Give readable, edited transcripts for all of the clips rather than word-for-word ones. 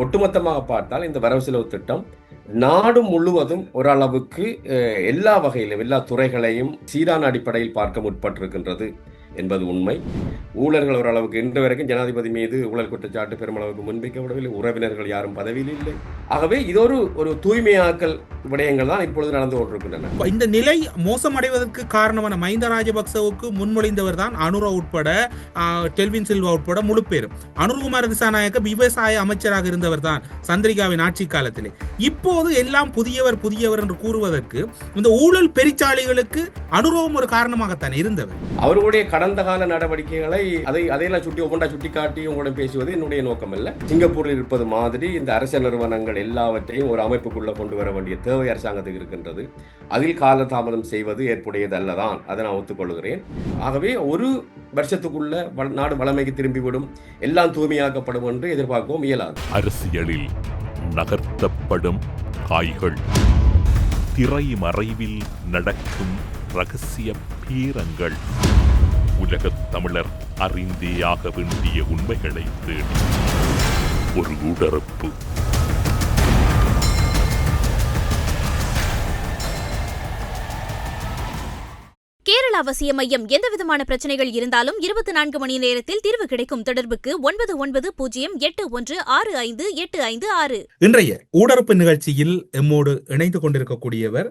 ஒட்டுமொத்தமாக பார்த்தால் இந்த வரவு செலவு திட்டம் நாடு முழுவதும் ஓரளவுக்கு எல்லா வகையிலும் எல்லா துறைகளையும் சீரான அடிப்படையில் பார்க்க முற்பட்டிருக்கின்றது என்பது உண்மை. ஊழல்கள் ஓரளவுக்கு இன்று வரைக்கும் ஜனாதிபதி மீது ஊழல் குற்றச்சாட்டு பெருமளவுக்கு முன்வைக்கப்படவில்லை. உறவினர்கள் யாரும் பதவியில் இல்லை. ஆகவே இது ஒரு தூய்மையாக்கல் விடயங்கள் தான் இப்பொழுது நடந்து கொண்டிருக்கின்றன. இந்த நிலை மோசமடைவதற்கு காரணமான மஹிந்த ராஜபக்சவுக்கு முன்மொழிந்தவர் தான் அனுரா உட்பட டெல்வின் சில்வா உட்பட முழு பேரும். அனுர்குமார் திசாநாயக்க விவசாய அமைச்சராக இருந்தவர் தான் சந்திரிகாவின் ஆட்சி காலத்திலே. இப்போது எல்லாம் புதியவர் புதியவர் என்று கூறுவதற்கு இந்த ஊழல் பெருச்சாளிகளுக்கு அனுரவும் ஒரு காரணமாகத்தான் இருந்தவர். அவர்களுடைய கடந்த கால நடவடிக்கைகளை அதையெல்லாம் சுட்டி காட்டி உங்களுடன் பேசுவது என்னுடைய நோக்கம் அல்ல. சிங்கப்பூரில் இருப்பது மாதிரி இந்த அரசு நிறுவனங்கள் எல்லாவற்றையும் ஒரு அமைப்புக்குள்ள கொண்டு வர வேண்டிய தேவை அரசாங்கத்துக்கு இருக்கின்றது. அதில் காலதாமதம் செய்வது ஏற்புடையது அல்லதான், அதை நான் ஒத்துக்கொள்கிறேன். ஆகவே ஒரு வருஷத்துக்குள்ள நாடு வளமைக்கு திரும்பிவிடும், எல்லாம் தூய்மையாக்கப்படும் என்று எதிர்பார்க்கவும் இயலாது. அரசியலில் நகர்த்தப்படும் காய்கள், திரை மறைவில் நடக்கும் ரகசிய பீரங்கள், உலகத் தமிழர் அறிந்தேயாக வேண்டிய உண்மைகளை தேடி ஒரு உடறப்பு. கேரள அவசிய மையம் எந்தவிதமான பிரச்சனைகள் இருந்தாலும் 24 மணி நேரத்தில் தீர்வு கிடைக்கும். தொடர்புக்கு 9908816586. இன்றைய ஊடறுப்பு நிகழ்ச்சியில் எம்மோடு இணைந்து கொண்டிருக்கக்கூடியவர்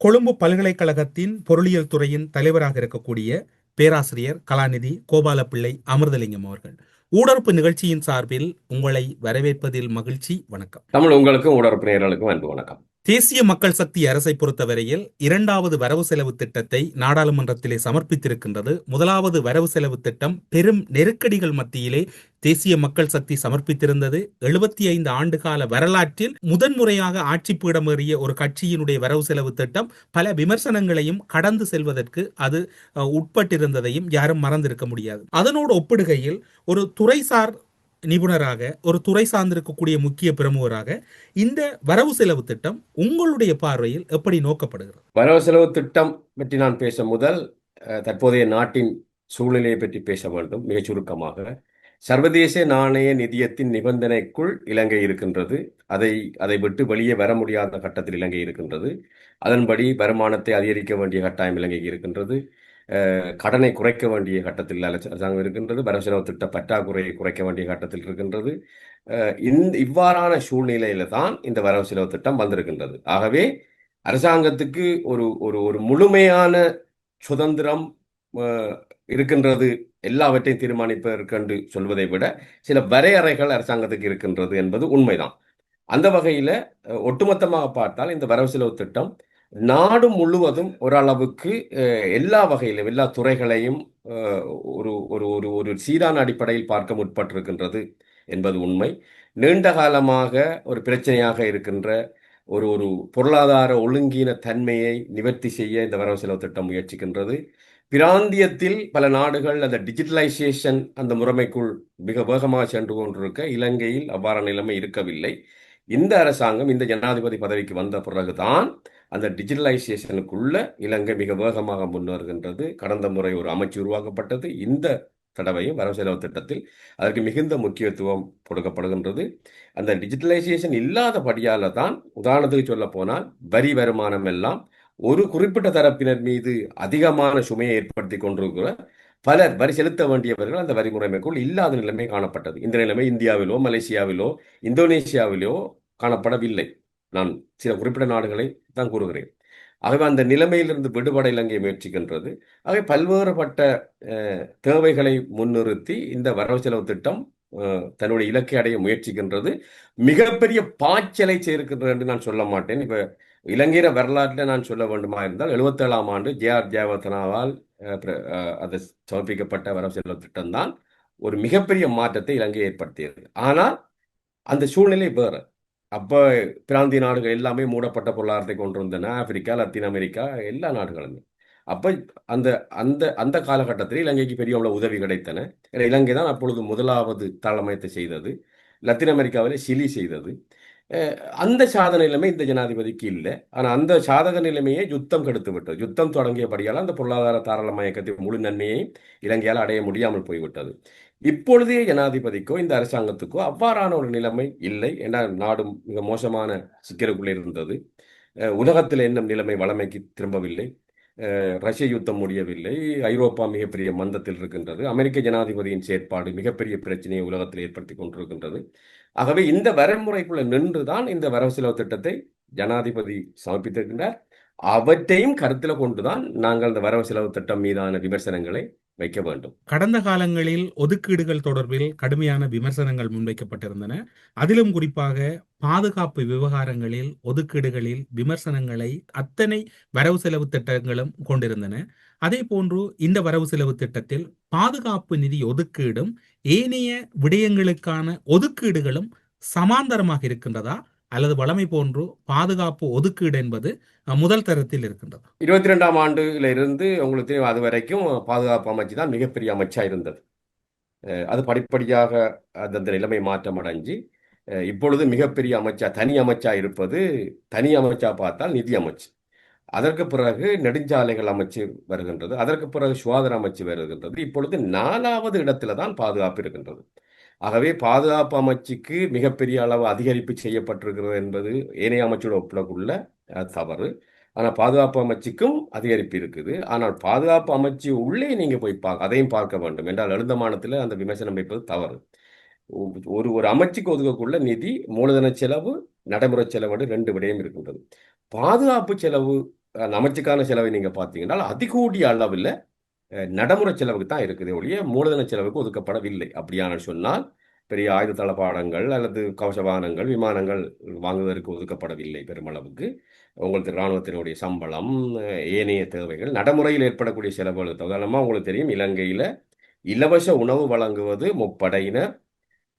கொழும்பு பல்கலைக்கழகத்தின் பொருளியல் துறையின் தலைவராக இருக்கக்கூடிய பேராசிரியர் கலாநிதி கோபாலப்பிள்ளை அமிர்தலிங்கம் அவர்கள். ஊடறுப்பு நிகழ்ச்சியின் சார்பில் உங்களை வரவேற்பதில் மகிழ்ச்சி. வணக்கம். தமிழ் உங்களுக்கும் ஊடறுப்பு நேயர்களுக்கும் அன்பு வணக்கம். தேசிய மக்கள் சக்தி அரசை பொறுத்தவரையில் 2வது வரவு செலவு திட்டத்தை நாடாளுமன்றத்திலே சமர்ப்பித்திருக்கின்றது. 1வது வரவு செலவு திட்டம் பெரும் நெருக்கடிகள் மத்தியிலே தேசிய மக்கள் சக்தி சமர்ப்பித்திருந்தது. 75 ஆண்டுகால வரலாற்றில் முதன்முறையாக ஆட்சி பீடமேறிய ஒரு கட்சியினுடைய வரவு செலவு திட்டம் பல விமர்சனங்களையும் கடந்து செல்வதற்கு அது உட்பட்டிருந்ததையும் யாரும் மறந்திருக்க முடியாது. அதனோடு ஒப்பிடுகையில் ஒரு துறைசார் நிபுணராக, ஒரு துறை சார்ந்திருக்கக்கூடிய முக்கிய பிரமுகராக இந்த வரவு செலவு திட்டம் உங்களுடைய பார்வையில் எப்படி நோக்கப்படுகிறது? வரவு செலவு திட்டம் பற்றி நான் பேச முதல் தற்போதைய நாட்டின் சூழ்நிலையை பற்றி பேச வேண்டும். மிகச் சுருக்கமாக, சர்வதேச நாணய நிதியத்தின் நிபந்தனைக்குள் இலங்கை இருக்கின்றது. அதை விட்டு வெளியே வர முடியாத கட்டத்தில் இலங்கை இருக்கின்றது. அதன்படி வருமானத்தை அதிகரிக்க வேண்டிய கட்டாயம் இலங்கைக்கு இருக்கின்றது. கடனை குறைக்க வேண்டிய கட்டத்தில் அரசாங்கம் இருக்கின்றது. வரவு செலவு திட்ட பற்றாக்குறையை குறைக்க வேண்டிய கட்டத்தில் இருக்கின்றது. இவ்வாறான சூழ்நிலையில தான் இந்த வரவு செலவு திட்டம் வந்திருக்கின்றது. ஆகவே அரசாங்கத்துக்கு ஒரு ஒரு முழுமையான சுதந்திரம் இருக்கின்றது, எல்லாவற்றையும் தீர்மானிப்பதற்கு சொல்வதை விட சில வரையறைகள் அரசாங்கத்துக்கு இருக்கின்றது என்பது உண்மைதான். அந்த வகையில ஒட்டுமொத்தமாக பார்த்தால் இந்த வரவு செலவு திட்டம் நாடு முழுவதும் ஓரளவுக்கு எல்லா வகையிலும் எல்லா துறைகளையும் ஒரு ஒரு ஒரு சீரான அடிப்படையில் பார்க்க முற்பட்டிருக்கின்றது என்பது உண்மை. நீண்ட காலமாக ஒரு பிரச்சனையாக இருக்கின்ற ஒரு பொருளாதார ஒழுங்கீன தன்மையை நிவர்த்தி செய்ய இந்த வரவு செலவு திட்டம் முயற்சிக்கின்றது. பிராந்தியத்தில் பல நாடுகள் அந்த டிஜிட்டலைசேஷன் அந்த முறைமைக்குள் மிக வேகமாக சென்று கொண்டிருக்க, இலங்கையில் அவ்வாறான நிலைமை இருக்கவில்லை. இந்த அரசாங்கம் இந்த ஜனாதிபதி பதவிக்கு வந்த பிறகுதான் அந்த டிஜிட்டலைசேஷனுக்குள்ள இலங்கை மிக வேகமாக முன்னேறுகின்றது. கடந்த முறை ஒரு அமைச்சு உருவாக்கப்பட்டது. இந்த தடவையும் வரவு செலவு திட்டத்தில் அதற்கு மிகுந்த முக்கியத்துவம் கொடுக்கப்படுகின்றது. அந்த டிஜிட்டலைசேஷன் இல்லாதபடியால தான், உதாரணத்துக்கு சொல்ல போனால், வரி வருமானம் எல்லாம் ஒரு குறிப்பிட்ட தரப்பினர் மீது அதிகமான சுமையை ஏற்படுத்தி கொண்டிருக்கிற பலர் வரி செலுத்த வேண்டியவர்கள் அந்த வரி முறைமைக்குள் இல்லாத நிலைமை காணப்பட்டது. இந்த நிலைமை இந்தியாவிலோ மலேசியாவிலோ இந்தோனேஷியாவிலோ காணப்படவில்லை. நான் சில குறிப்பிட்ட நாடுகளை தான் கூறுகிறேன். ஆகவே அந்த நிலைமையிலிருந்து விடுபட இலங்கை முயற்சிக்கின்றது. ஆகவே பல்வேறுபட்ட தேவைகளை முன்னிறுத்தி இந்த வரவு செலவு திட்டம் தன்னுடைய இலக்கை அடைய முயற்சிக்கின்றது. மிகப்பெரிய பாய்ச்சலை சேர்க்கின்றது என்று நான் சொல்ல மாட்டேன். இப்ப இலங்கையில வரலாற்றில் நான் சொல்ல வேண்டுமா இருந்தால் 77ஆம் ஆண்டு ஜே.ஆர். ஜெயவர்தனாவால் அது சமர்ப்பிக்கப்பட்ட வரவு செலவு திட்டம் தான் ஒரு மிகப்பெரிய மாற்றத்தை இலங்கை ஏற்படுத்தியது. ஆனால் அந்த சூழ்நிலை வேற. அப்ப பிராந்திய நாடுகள் எல்லாமே மூடப்பட்ட பொருளாதாரத்தை கொண்டிருந்தன. ஆப்பிரிக்கா, லத்தீன் அமெரிக்கா, எல்லா நாடுகளுமே. அப்ப அந்த அந்த அந்த காலகட்டத்தில் இலங்கைக்கு பெரிய உதவி கிடைத்தன. இலங்கை தான் அப்பொழுது முதலாவது தாளமயத்தை செய்தது. லத்தீன் அமெரிக்காவிலே சிலி செய்தது. அந்த சாதக நிலைமை இந்த ஜனாதிபதிக்கு இல்லை. ஆனால் அந்த சாதக நிலைமையை யுத்தம் கெடுத்து விட்டது. யுத்தம் தொடங்கியபடியால் அந்த பொருளாதார தாராளமயக்கத்தின் முழு நன்மையை இலங்கையால் அடைய முடியாமல் போய்விட்டது. இப்பொழுதைய ஜனாதிபதிக்கோ இந்த அரசாங்கத்துக்கோ அவ்வாறான ஒரு நிலைமை இல்லை. ஏன்னா நாடு மிக மோசமான சிக்கலுக்குள்ளே இருந்தது. உலகத்தில் இன்னும் நிலைமை வளமைக்கு திரும்பவில்லை. ரஷ்ய யுத்தம் முடியவில்லை. ஐரோப்பா மிகப்பெரிய மந்தத்தில் இருக்கின்றது. அமெரிக்க ஜனாதிபதியின் செயற்பாடு மிகப்பெரிய பிரச்சனையை உலகத்தில் ஏற்படுத்தி கொண்டிருக்கின்றது. ஆகவே இந்த வரைமுறைக்குள்ள நின்றுதான் இந்த வரவு செலவு திட்டத்தை ஜனாதிபதி சமர்ப்பித்திருக்கின்றார். அவற்றையும் கருத்தில் கொண்டுதான் நாங்கள் இந்த வரவு செலவு திட்டம் மீதான விமர்சனங்களை வைக்க வேண்டும். கடந்த காலங்களில் ஒதுக்கீடுகள் தொடர்பில் கடுமையான விமர்சனங்கள் முன்வைக்கப்பட்டிருந்தன. அதிலும் குறிப்பாக பாதுகாப்பு விவகாரங்களில் ஒதுக்கீடுகளில் விமர்சனங்களை அத்தனை வரவு செலவு திட்டங்களும் கொண்டிருந்தன. அதே போன்று இந்த வரவு செலவு திட்டத்தில் பாதுகாப்பு நிதி ஒதுக்கீடும் ஏனைய விடயங்களுக்கான ஒதுக்கீடுகளும் சமாந்தரமாக இருக்கின்றதா, அல்லது வழமை போன்று பாதுகாப்பு ஒதுக்கீடு என்பது முதல் தரத்தில் இருக்கின்றது? 22ஆம் ஆண்டுல இருந்து உங்களுக்கு தெரியும், அது வரைக்கும் பாதுகாப்பு அமைச்சு தான் மிகப்பெரிய அமைச்சா இருந்தது. அது படிப்படியாக அந்த நிலைமை மாற்றம் அடைஞ்சு இப்பொழுது மிகப்பெரிய அமைச்சா தனி அமைச்சா இருப்பது, தனி அமைச்சா பார்த்தால் நிதி அமைச்சு, அதற்கு பிறகு நெடுஞ்சாலைகள் அமைச்சு வருகின்றது, அதற்கு பிறகு சுகாதார அமைச்சு வருகின்றது, இப்பொழுது 4வது இடத்துல தான் பாதுகாப்பு இருக்கின்றது. ஆகவே பாதுகாப்பு அமைச்சுக்கு மிகப்பெரிய அளவு அதிகரிப்பு செய்யப்பட்டிருக்கிறது என்பது ஏனைய அமைச்சோட ஒப்பிடக்குள்ள தவறு. ஆனால் பாதுகாப்பு அமைச்சுக்கும் அதிகரிப்பு இருக்குது. ஆனால் பாதுகாப்பு அமைச்சு உள்ளே நீங்க போய் அதையும் பார்க்க வேண்டும் என்றால் எழுந்தமானத்தில் அந்த விமர்சனம் வைப்பது தவறு. ஒரு ஒரு அமைச்சுக்கு ஒதுக்கக்குள்ள நிதி, மூலதன செலவு, நடைமுறை செலவு 2 விடயம் இருக்கின்றது. பாதுகாப்பு செலவு அமைச்சுக்கான செலவை நீங்க பார்த்தீங்கன்னா அதிகூடிய அளவில் நடைமுறை செலவுக்கு தான் இருக்குது ஒழிய மூலதன செலவுக்கு ஒதுக்கப்படவில்லை. அப்படியான சொன்னால் பெரிய ஆயுத தளபாடங்கள் அல்லது கவச வாகனங்கள், விமானங்கள் வாங்குவதற்கு ஒதுக்கப்படவில்லை பெருமளவுக்கு. உங்களுக்கு இராணுவத்தினுடைய சம்பளம், ஏனைய தேவைகள், நடைமுறையில் ஏற்படக்கூடிய செலவுகள். உதாரணமாக உங்களுக்கு தெரியும், இலங்கையில் இலவச உணவு வழங்குவது முப்படையினர்,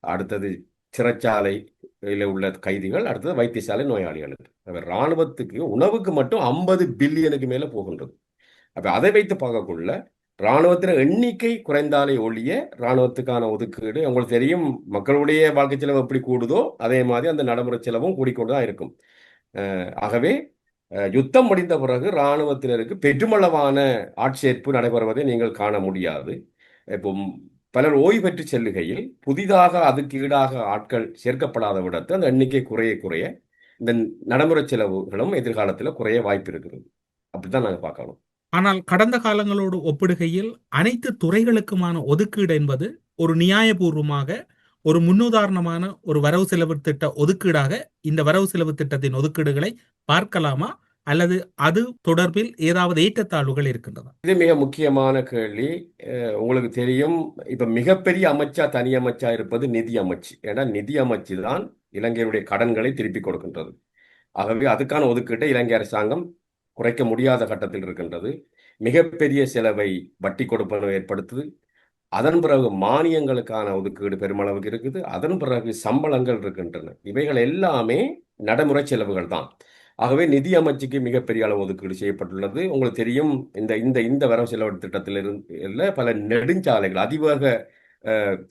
அடுத்தது சிறைச்சாலையில் உள்ள கைதிகள், அடுத்தது வைத்தியசாலை நோயாளிகளுக்கு. இராணுவத்துக்கு உணவுக்கு மட்டும் 50 பில்லியனுக்கு மேலே போகின்றது. அப்போ அதை வைத்து பார்க்கக்குள்ள இராணுவத்தின் எண்ணிக்கை குறைந்தாலே ஒழிய இராணுவத்துக்கான ஒதுக்கீடு உங்களுக்கு தெரியும், மக்களுடைய வாழ்க்கை செலவு எப்படி கூடுதோ அதே மாதிரி அந்த நடைமுறை செலவும் கூடிக்கொண்டு தான் இருக்கும். ஆகவே யுத்தம் முடிந்த பிறகு இராணுவத்தினருக்கு பெருமளவான ஆட்சேர்ப்பு நடைபெறுவதை நீங்கள் காண முடியாது. இப்போ பலர் ஓய்வு பெற்று செல்லுகையில் புதிதாக அதுக்கு ஈடாக ஆட்கள் சேர்க்கப்படாத விடத்து அந்த எண்ணிக்கை குறைய குறைய இந்த நடைமுறை செலவுகளும் எதிர்காலத்தில் குறைய வாய்ப்பு இருக்கிறது. அப்படித்தான் நாங்கள் பார்க்கணும். ஆனால் கடந்த காலங்களோடு ஒப்பிடுகையில் அனைத்து துறைகளுக்குமான ஒதுக்கீடு என்பது ஒரு நியாயபூர்வமாக, ஒரு முன்னுதாரணமான ஒரு வரவு செலவு திட்ட ஒதுக்கீடாக இந்த வரவு செலவு திட்டத்தின் ஒதுக்கீடுகளை பார்க்கலாமா, அல்லது அது தொடர்பில் ஏதாவது ஏற்றத்தாழ்வுகள் இருக்கின்றதா? இது மிக முக்கியமான கேள்வி. உங்களுக்கு தெரியும், இப்ப மிகப்பெரிய அமைச்சா தனி அமைச்சா இருப்பது நிதி அமைச்சு. ஏன்னா நிதி அமைச்சு தான் இலங்கையுடைய கடன்களை திருப்பி கொடுக்கின்றது. ஆகவே அதுக்கான ஒதுக்கீட்டை இலங்கை அரசாங்கம் குறைக்க முடியாத கட்டத்தில் இருக்கின்றது. மிகப்பெரிய செலவை வட்டி கொடுப்பன ஏற்படுத்துது. அதன் பிறகு மானியங்களுக்கான ஒதுக்கீடு பெருமளவுக்கு இருக்குது. அதன் பிறகு சம்பளங்கள் இருக்கின்றன. இவைகள் எல்லாமே நடைமுறை செலவுகள் தான். ஆகவே நிதி அமைச்சுக்கு மிகப்பெரிய அளவு ஒதுக்கீடு செய்யப்பட்டுள்ளது. உங்களுக்கு தெரியும், இந்த வரவு செலவு திட்டத்தில் இருந்து பல நெடுஞ்சாலைகள், அதிவேக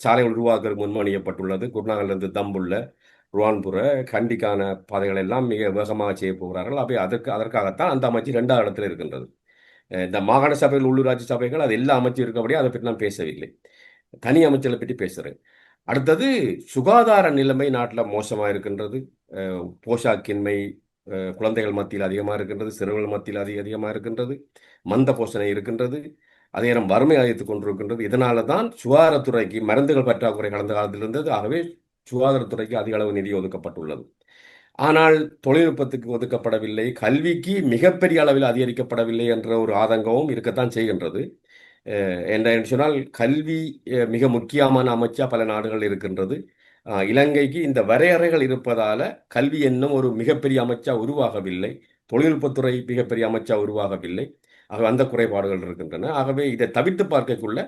சாலைகள் உருவாக்க முன்மொழியப்பட்டுள்ளது. குருநாகலிருந்து தம்புள்ள, ருவான்புர, கண்டிக்கான பாதைகள் எல்லாம் மிக வேகமாக செய்ய போகிறார்கள். அப்போ அதற்காகத்தான் அந்த அமைச்சு 2வது இடத்துல இருக்கின்றது. இந்த மாகாண சபைகள், உள்ளூராட்சி சபைகள், அது எல்லா அமைச்சும் இருக்கபடியே அதை பற்றி நான் பேசவில்லை, தனி அமைச்சர்களை பற்றி பேசுகிறேன். அடுத்தது சுகாதார நிலைமை நாட்டில் மோசமாக இருக்கின்றது. போஷாக்கின்மை குழந்தைகள் மத்தியில் அதிகமாக இருக்கின்றது, சிறுவர்கள் மத்தியில் அதிகமாக இருக்கின்றது, மந்த போஷணை இருக்கின்றது, அதே நேரம் வறுமை அதிகரித்துக் கொண்டிருக்கின்றது. இதனால தான் சுகாதாரத்துறைக்கு மருந்துகள் பற்றாக்குறை கடந்த காலத்தில் இருந்தது. ஆகவே சுகாதாரத்துறைக்கு அதிக அளவு நிதி ஒதுக்கப்பட்டுள்ளது. ஆனால் தொழில்நுட்பத்துக்கு ஒதுக்கப்படவில்லை, கல்விக்கு மிகப்பெரிய அளவில் அதிகரிக்கப்படவில்லை என்ற ஒரு ஆதங்கமும் இருக்கத்தான் செய்கின்றது. என்று சொன்னால் கல்வி மிக முக்கியமான அமைச்சா பல நாடுகள் இருக்கின்றது. இலங்கைக்கு இந்த வரையறைகள் இருப்பதால கல்வி என்னும் ஒரு மிகப்பெரிய அமைச்சா உருவாகவில்லை, தொழில்நுட்பத்துறை மிகப்பெரிய அமைச்சா உருவாகவில்லை. ஆகவே அந்த குறைபாடுகள் இருக்கின்றன. ஆகவே இதை தவிர்த்து பார்க்கக்குள்ள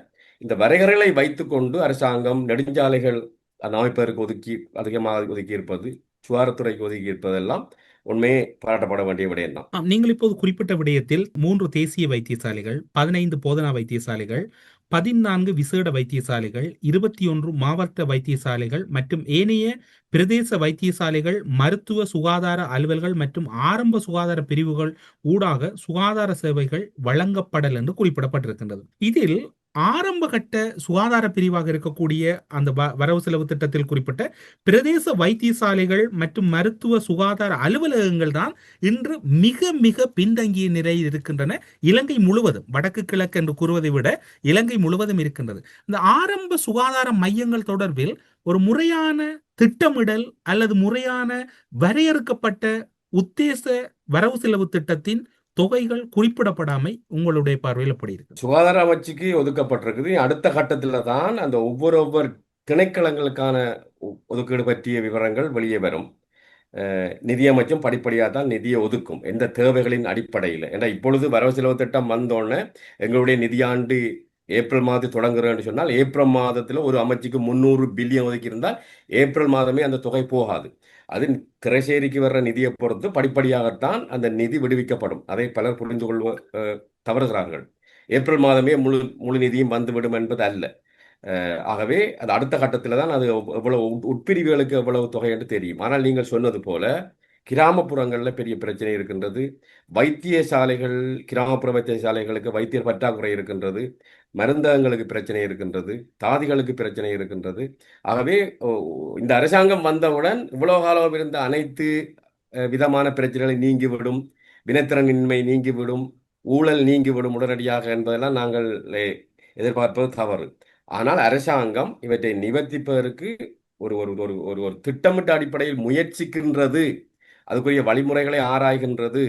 இந்த வரையறைகளை வைத்துக்கொண்டு அரசாங்கம் நெடுஞ்சாலைகள் அமைப்பதற்கு அதிகமாக ஒதுக்கி இருப்பது, சுகாதாரத்துறைக்கு ஒதுக்கி இருப்பதெல்லாம் உண்மையே பாராட்டப்பட வேண்டிய விடயம் தான். நீங்கள் இப்போது குறிப்பிட்ட விடயத்தில் 3 தேசிய வைத்தியசாலைகள், 15 போதனா வைத்தியசாலைகள், 14 விசேட வைத்தியசாலைகள், 21 மாவட்ட வைத்தியசாலைகள் மற்றும் ஏனைய பிரதேச வைத்தியசாலைகள், மருத்துவ சுகாதார அலுவல்கள் மற்றும் ஆரம்ப சுகாதார பிரிவுகள் ஊடாக சுகாதார சேவைகள் வழங்கப்படல் என்று குறிப்பிடப்பட்டிருக்கின்றது. இதில் ஆரம்ப கட்ட சுகாதார பிரிவாக இருக்கக்கூடிய அந்த வரவு செலவு திட்டத்தில் குறிப்பிட்ட பிரதேச வைத்தியசாலைகள் மற்றும் மருத்துவ சுகாதார அலுவலகங்கள் தான் இன்று மிக மிக பின்தங்கிய நிலையில் இருக்கின்றன. இலங்கை முழுவதும், வடக்கு கிழக்கு என்று கூறுவதை விட இலங்கை முழுவதும் இருக்கின்றது. இந்த ஆரம்ப சுகாதார மையங்கள் தொடர்பில் ஒரு முறையான திட்டமிடல் அல்லது முறையான வரையறுக்கப்பட்ட உத்தேச வரவு செலவு திட்டத்தின் தொகைகள் குறிப்பிடப்படாமை உங்களுடைய பார்வையில் எப்படி இருக்கு? சுகாதார அமைச்சுக்கு ஒதுக்கப்பட்டிருக்குது. அடுத்த கட்டத்தில் தான் அந்த ஒவ்வொரு திணைக்களங்களுக்கான ஒதுக்கீடு பற்றிய விவரங்கள் வெளியே வரும். நிதியமைச்சும் படிப்படியாக தான் நிதியை ஒதுக்கும், எந்த தேவைகளின் அடிப்படையில். ஏன்னா இப்பொழுது வரவு செலவு திட்டம் வந்தோடனே எங்களுடைய நிதியாண்டு ஏப்ரல் மாதம் தொடங்குறேன்னு சொன்னால் ஏப்ரல் மாதத்தில் ஒரு அமைச்சுக்கு 300 பில்லியன் ஒதுக்கி இருந்தால் ஏப்ரல் மாதமே அந்த தொகை போகாது. அது திரைசேரிக்கு வர்ற நிதியை பொறுத்து படிப்படியாகத்தான் அந்த நிதி விடுவிக்கப்படும். அதை பலர் புரிந்து தவறுகிறார்கள். ஏப்ரல் மாதமே முழு நிதியும் வந்துவிடும் என்பது அல்ல. ஆகவே அது அடுத்த கட்டத்தில் தான் அது எவ்வளவு உட்பிரிவுகளுக்கு எவ்வளவு தொகை என்று தெரியும். ஆனால் நீங்கள் சொன்னது போல கிராமப்புறங்களில் பெரிய பிரச்சனை இருக்கின்றது. வைத்தியசாலைகள், கிராமப்புற வைத்தியசாலைகளுக்கு வைத்தியர் பற்றாக்குறை இருக்கின்றது, மருந்தகங்களுக்கு பிரச்சனை இருக்கின்றது, தாதிகளுக்கு பிரச்சனை இருக்கின்றது. ஆகவே இந்த அரசாங்கம் வந்தவுடன் இவ்வளவு காலம் இருந்த அனைத்து விதமான பிரச்சனைகளை நீங்கிவிடும், வினைத்திறனின்மை நீங்கிவிடும், ஊழல் நீங்கிவிடும் உடனடியாக என்பதெல்லாம் நாங்கள் எதிர்பார்ப்பது தவறு. ஆனால் அரசாங்கம் இவற்றை நிவர்த்திப்பதற்கு ஒரு ஒரு ஒரு ஒரு ஒரு திட்டமிட்ட அடிப்படையில் முயற்சிக்கின்றது, அதுக்குரிய வழிமுறைகளை ஆராய்கின்றது,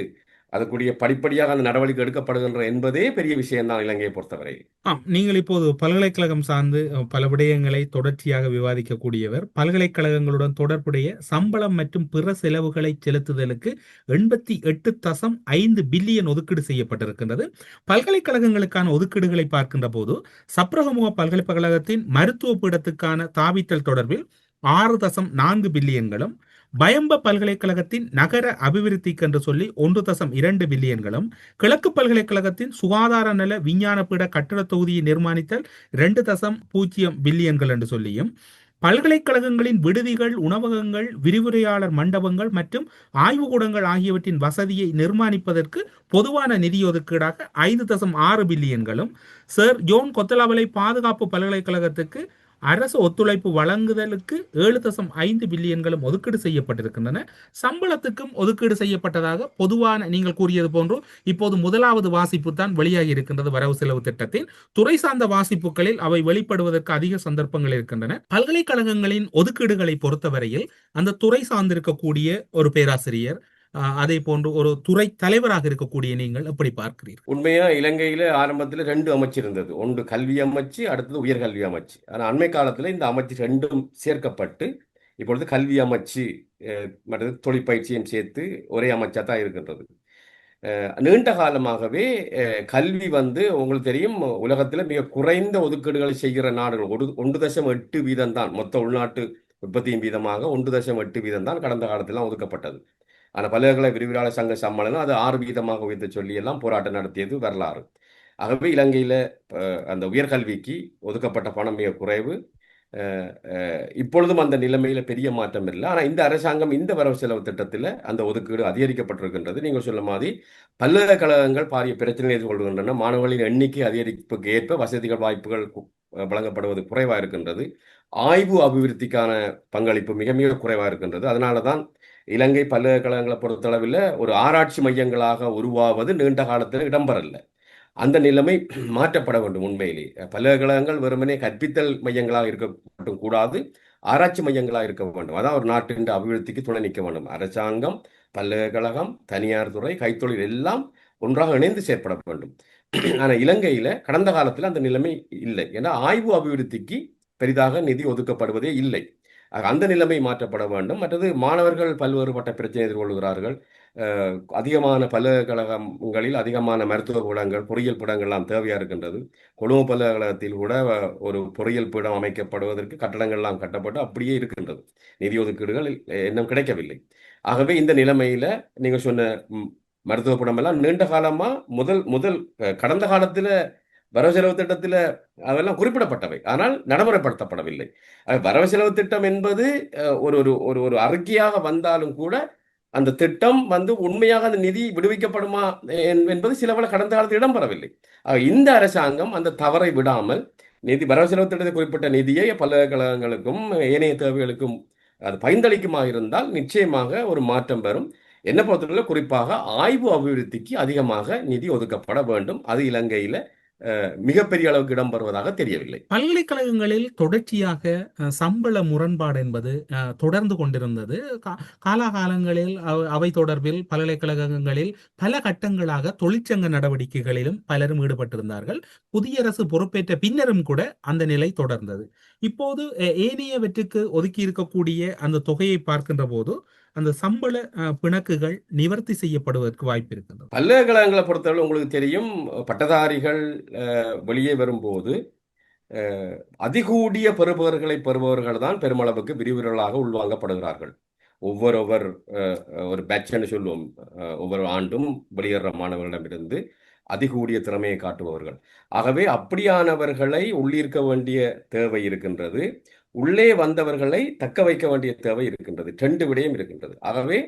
அதுக்குரிய படிப்படியாக அந்த நடவடிக்கை எடுக்கப்படுகின்ற என்பதே பெரிய விஷயம்தான் இலங்கையை பொறுத்தவரை. நீங்கள் இப்போது பல்கலைக்கழகம் சார்ந்து பல விடயங்களை தொடர்ச்சியாக விவாதிக்கக்கூடியவர். பல்கலைக்கழகங்களுடன் தொடர்புடைய சம்பளம் மற்றும் பிற செலவுகளை செலுத்துதலுக்கு 88.5 பில்லியன் ஒதுக்கீடு செய்யப்பட்டிருக்கின்றது. பல்கலைக்கழகங்களுக்கான ஒதுக்கீடுகளை பார்க்கின்ற போது சப்ரகமுக பல்கலைக்கழகத்தின் மருத்துவ பீடத்துக்கான தாவித்தல் தொடர்பில் 6.4 பில்லியன்களும், பயம்ப பல்கலைக்கழகத்தின் நகர அபிவிருத்திக்கு என்று சொல்லி 1.2 பில்லியன்களும், கிழக்கு பல்கலைக்கழகத்தின் சுகாதார நல விஞ்ஞான பீட கட்டட தொகுதியை நிர்மாணித்தல் 2.0 பில்லியன்கள் என்று சொல்லியும், பல்கலைக்கழகங்களின் விடுதிகள், உணவகங்கள், விரிவுரையாளர் மண்டபங்கள் மற்றும் ஆய்வுக்கூடங்கள் ஆகியவற்றின் வசதியை நிர்மாணிப்பதற்கு பொதுவான நிதி ஒதுக்கீடாக 5.6 பில்லியன்களும், சர் ஜோன் கொத்தலாவலை பாதுகாப்பு பல்கலைக்கழகத்துக்கு அரசு ஒத்துழைப்பு வழங்குதலுக்கு 7.5 பில்லியன்களும் ஒதுக்கீடு செய்யப்பட்டிருக்கின்றன. சம்பளத்துக்கும் ஒதுக்கீடு செய்யப்பட்டதாக பொதுவான, நீங்கள் கூறியது போன்று இப்போது முதலாவது வாசிப்பு தான் வெளியாகி இருக்கின்றது வரவு செலவு திட்டத்தின். துறை சார்ந்த வாசிப்புகளில் அவை வெளிப்படுவதற்கு அதிக சந்தர்ப்பங்கள் இருக்கின்றன. பல்கலைக்கழகங்களின் ஒதுக்கீடுகளை பொறுத்தவரையில் அந்த துறை சார்ந்திருக்கக்கூடிய ஒரு பேராசிரியர், அதே போன்று ஒரு துறை தலைவராக இருக்கக்கூடிய நீங்கள் எப்படி பார்க்கிறீர்கள்? உண்மையா இலங்கையில ஆரம்பத்தில் 2 அமைச்சு இருந்தது. ஒன்று கல்வி அமைச்சு, அடுத்தது உயர்கல்வி அமைச்சு. ஆனால் அண்மை காலத்தில் இந்த அமைச்சு 2ம் சேர்க்கப்பட்டு இப்பொழுது கல்வி அமைச்சு மற்றது தொழிற்பயிற்சியும் சேர்த்து ஒரே அமைச்சா தான் இருக்கின்றது. நீண்ட காலமாகவே கல்வி உங்களுக்கு தெரியும், உலகத்தில் மிக குறைந்த ஒதுக்கீடுகளை செய்கிற நாடுகள் 1.8 வீதம் தான், மொத்த உள்நாட்டு உற்பத்தியின் வீதமாக 1.8 வீதம் தான் கடந்த காலத்தில் ஒதுக்கப்பட்டது. ஆனால் பல்கலைக்கழக விரிவுரையாளர் சங்க சம்மேளனம் அது 6 வீதமாக உயர்த்த சொல்லி எல்லாம் போராட்டம் நடத்தியது வரலாறு. ஆகவே இலங்கையில் அந்த உயர்கல்விக்கு ஒதுக்கப்பட்ட பணம் மிக குறைவு. இப்பொழுதும் அந்த நிலைமையில் பெரிய மாற்றம் இல்லை. ஆனால் இந்த அரசாங்கம் இந்த வரவு செலவு திட்டத்தில் அந்த ஒதுக்கீடு அதிகரிக்கப்பட்டிருக்கின்றது. நீங்கள் சொல்ல மாதிரி பல்கலைக்கழகங்கள் பாரிய பிரச்சனை எதிர்கொள்கின்றன. மாணவர்களின் எண்ணிக்கை அதிகரிப்புக்கு ஏற்ப வசதிகள் வாய்ப்புகள் வழங்கப்படுவது குறைவாக இருக்கின்றது. ஆய்வு அபிவிருத்திக்கான பங்களிப்பு மிக மிக குறைவாக இருக்கின்றது. அதனால தான் இலங்கை பல்கலைக்கழகங்களை பொறுத்தளவில் ஒரு ஆராய்ச்சி மையங்களாக உருவாவது நீண்ட காலத்தில் இடம்பெறல. அந்த நிலைமை மாற்றப்பட வேண்டும். உண்மையிலே பல்கலைக்கழகங்கள் வெறுமனே கற்பித்தல் மையங்களாக இருக்க மட்டும் கூடாது, ஆராய்ச்சி மையங்களாக இருக்க வேண்டும். அதான் ஒரு நாட்டின் அபிவிருத்திக்கு துணை நிற்க வேண்டும். அரசாங்கம், பல்கலைக்கழகம், தனியார் துறை, கைத்தொழில் எல்லாம் ஒன்றாக இணைந்து செயற்பட வேண்டும். ஆனால் இலங்கையில் கடந்த காலத்தில் அந்த நிலைமை இல்லை. ஏன்னா ஆய்வு அபிவிருத்திக்கு பெரிதாக நிதி ஒதுக்கப்படுவதே இல்லை. அந்த நிலைமை மாற்றப்பட வேண்டும். மற்றது மாணவர்கள் பல்வேறுபட்ட பிரச்சனை எதிர்கொள்கிறார்கள். அதிகமான பல்கலைக்கழகங்களில் அதிகமான மருத்துவ பீடங்கள், பொறியியல் பீடங்கள்லாம் தேவையாக இருக்கின்றது. கொழும்பு பல்கலைக்கழகத்தில் கூட ஒரு பொறியியல் பீடம் அமைக்கப்படுவதற்கு கட்டடங்கள்லாம் கட்டப்பட்டு அப்படியே இருக்கின்றது. நிதி ஒதுக்கீடுகள் இன்னும் கிடைக்கவில்லை. ஆகவே இந்த நிலைமையில் நீங்கள் சொன்ன மருத்துவ பீடமெல்லாம் நீண்ட காலமாக முதல் கடந்த காலத்தில் வரவு செலவு திட்டத்தில் அதெல்லாம் குறிப்பிடப்பட்டவை, ஆனால் நடைமுறைப்படுத்தப்படவில்லை. வரவு செலவு திட்டம் என்பது ஒரு ஒரு ஒரு ஒரு அறிக்கையாக வந்தாலும் கூட அந்த திட்டம் வந்து உண்மையாக அந்த நிதி விடுவிக்கப்படுமா என்பது சில பல கடந்த காலத்தில் இடம்பெறவில்லை. இந்த அரசாங்கம் அந்த தவறை விடாமல் நிதி வரவு செலவு திட்டத்தில் குறிப்பிட்ட நிதியை பல்கலைக்கழகங்களுக்கும் ஏனைய தேவைகளுக்கும் அது பயந்தளிக்குமா இருந்தால் நிச்சயமாக ஒரு மாற்றம் பெறும். என்ன பொறுத்தவரை குறிப்பாக ஆய்வு அபிவிருத்திக்கு அதிகமாக நிதி ஒதுக்கப்பட வேண்டும். அது இலங்கையில மிகப்பெரிய அளவுக்கு இடம்பெறுவதாக தெரியவில்லை. பல்கலைக்கழகங்களில் தொடர்ச்சியாக சம்பள முரண்பாடு என்பது தொடர்ந்து கொண்டிருந்தது. காலாகாலங்களில் அவை தொடர்பில் பல்கலைக்கழகங்களில் பல கட்டங்களாக தொழிற்சங்க நடவடிக்கைகளிலும் பலரும் ஈடுபட்டிருந்தார்கள். புதிய அரசு பொறுப்பேற்ற பின்னரும் கூட அந்த நிலை தொடர்ந்தது. இப்போது ஏனையவற்றுக்கு ஒதுக்கி இருக்கக்கூடிய அந்த தொகையை பார்க்கின்ற போது அந்த சம்பள பிணக்குகள் நிவர்த்தி செய்யப்படுவதற்கு வாய்ப்பு இருக்கின்றது. பல்கலைக்கழகங்களை பொறுத்தவரை உங்களுக்கு தெரியும், பட்டதாரிகள் வெளியே வரும்போது அதிகூடிய பெறுபவர்கள் தான் பெருமளவுக்கு விரிவுரைகளாக உள்வாங்கப்படுகிறார்கள். ஒவ்வொரு ஒரு பேட்ச்னு சொல்லுவோம், ஒவ்வொரு ஆண்டும் வெளியேற மாணவர்களிடமிருந்து அதிகூடிய திறமையை காட்டுபவர்கள். ஆகவே அப்படியானவர்களை உள்ளீர்க்க வேண்டிய தேவை இருக்கின்றது. உள்ளே வந்தவர்களை தக்க வைக்க வேண்டிய தேவை இருக்கின்றது. 2 விடயம் இருக்கின்றது. ஆகவே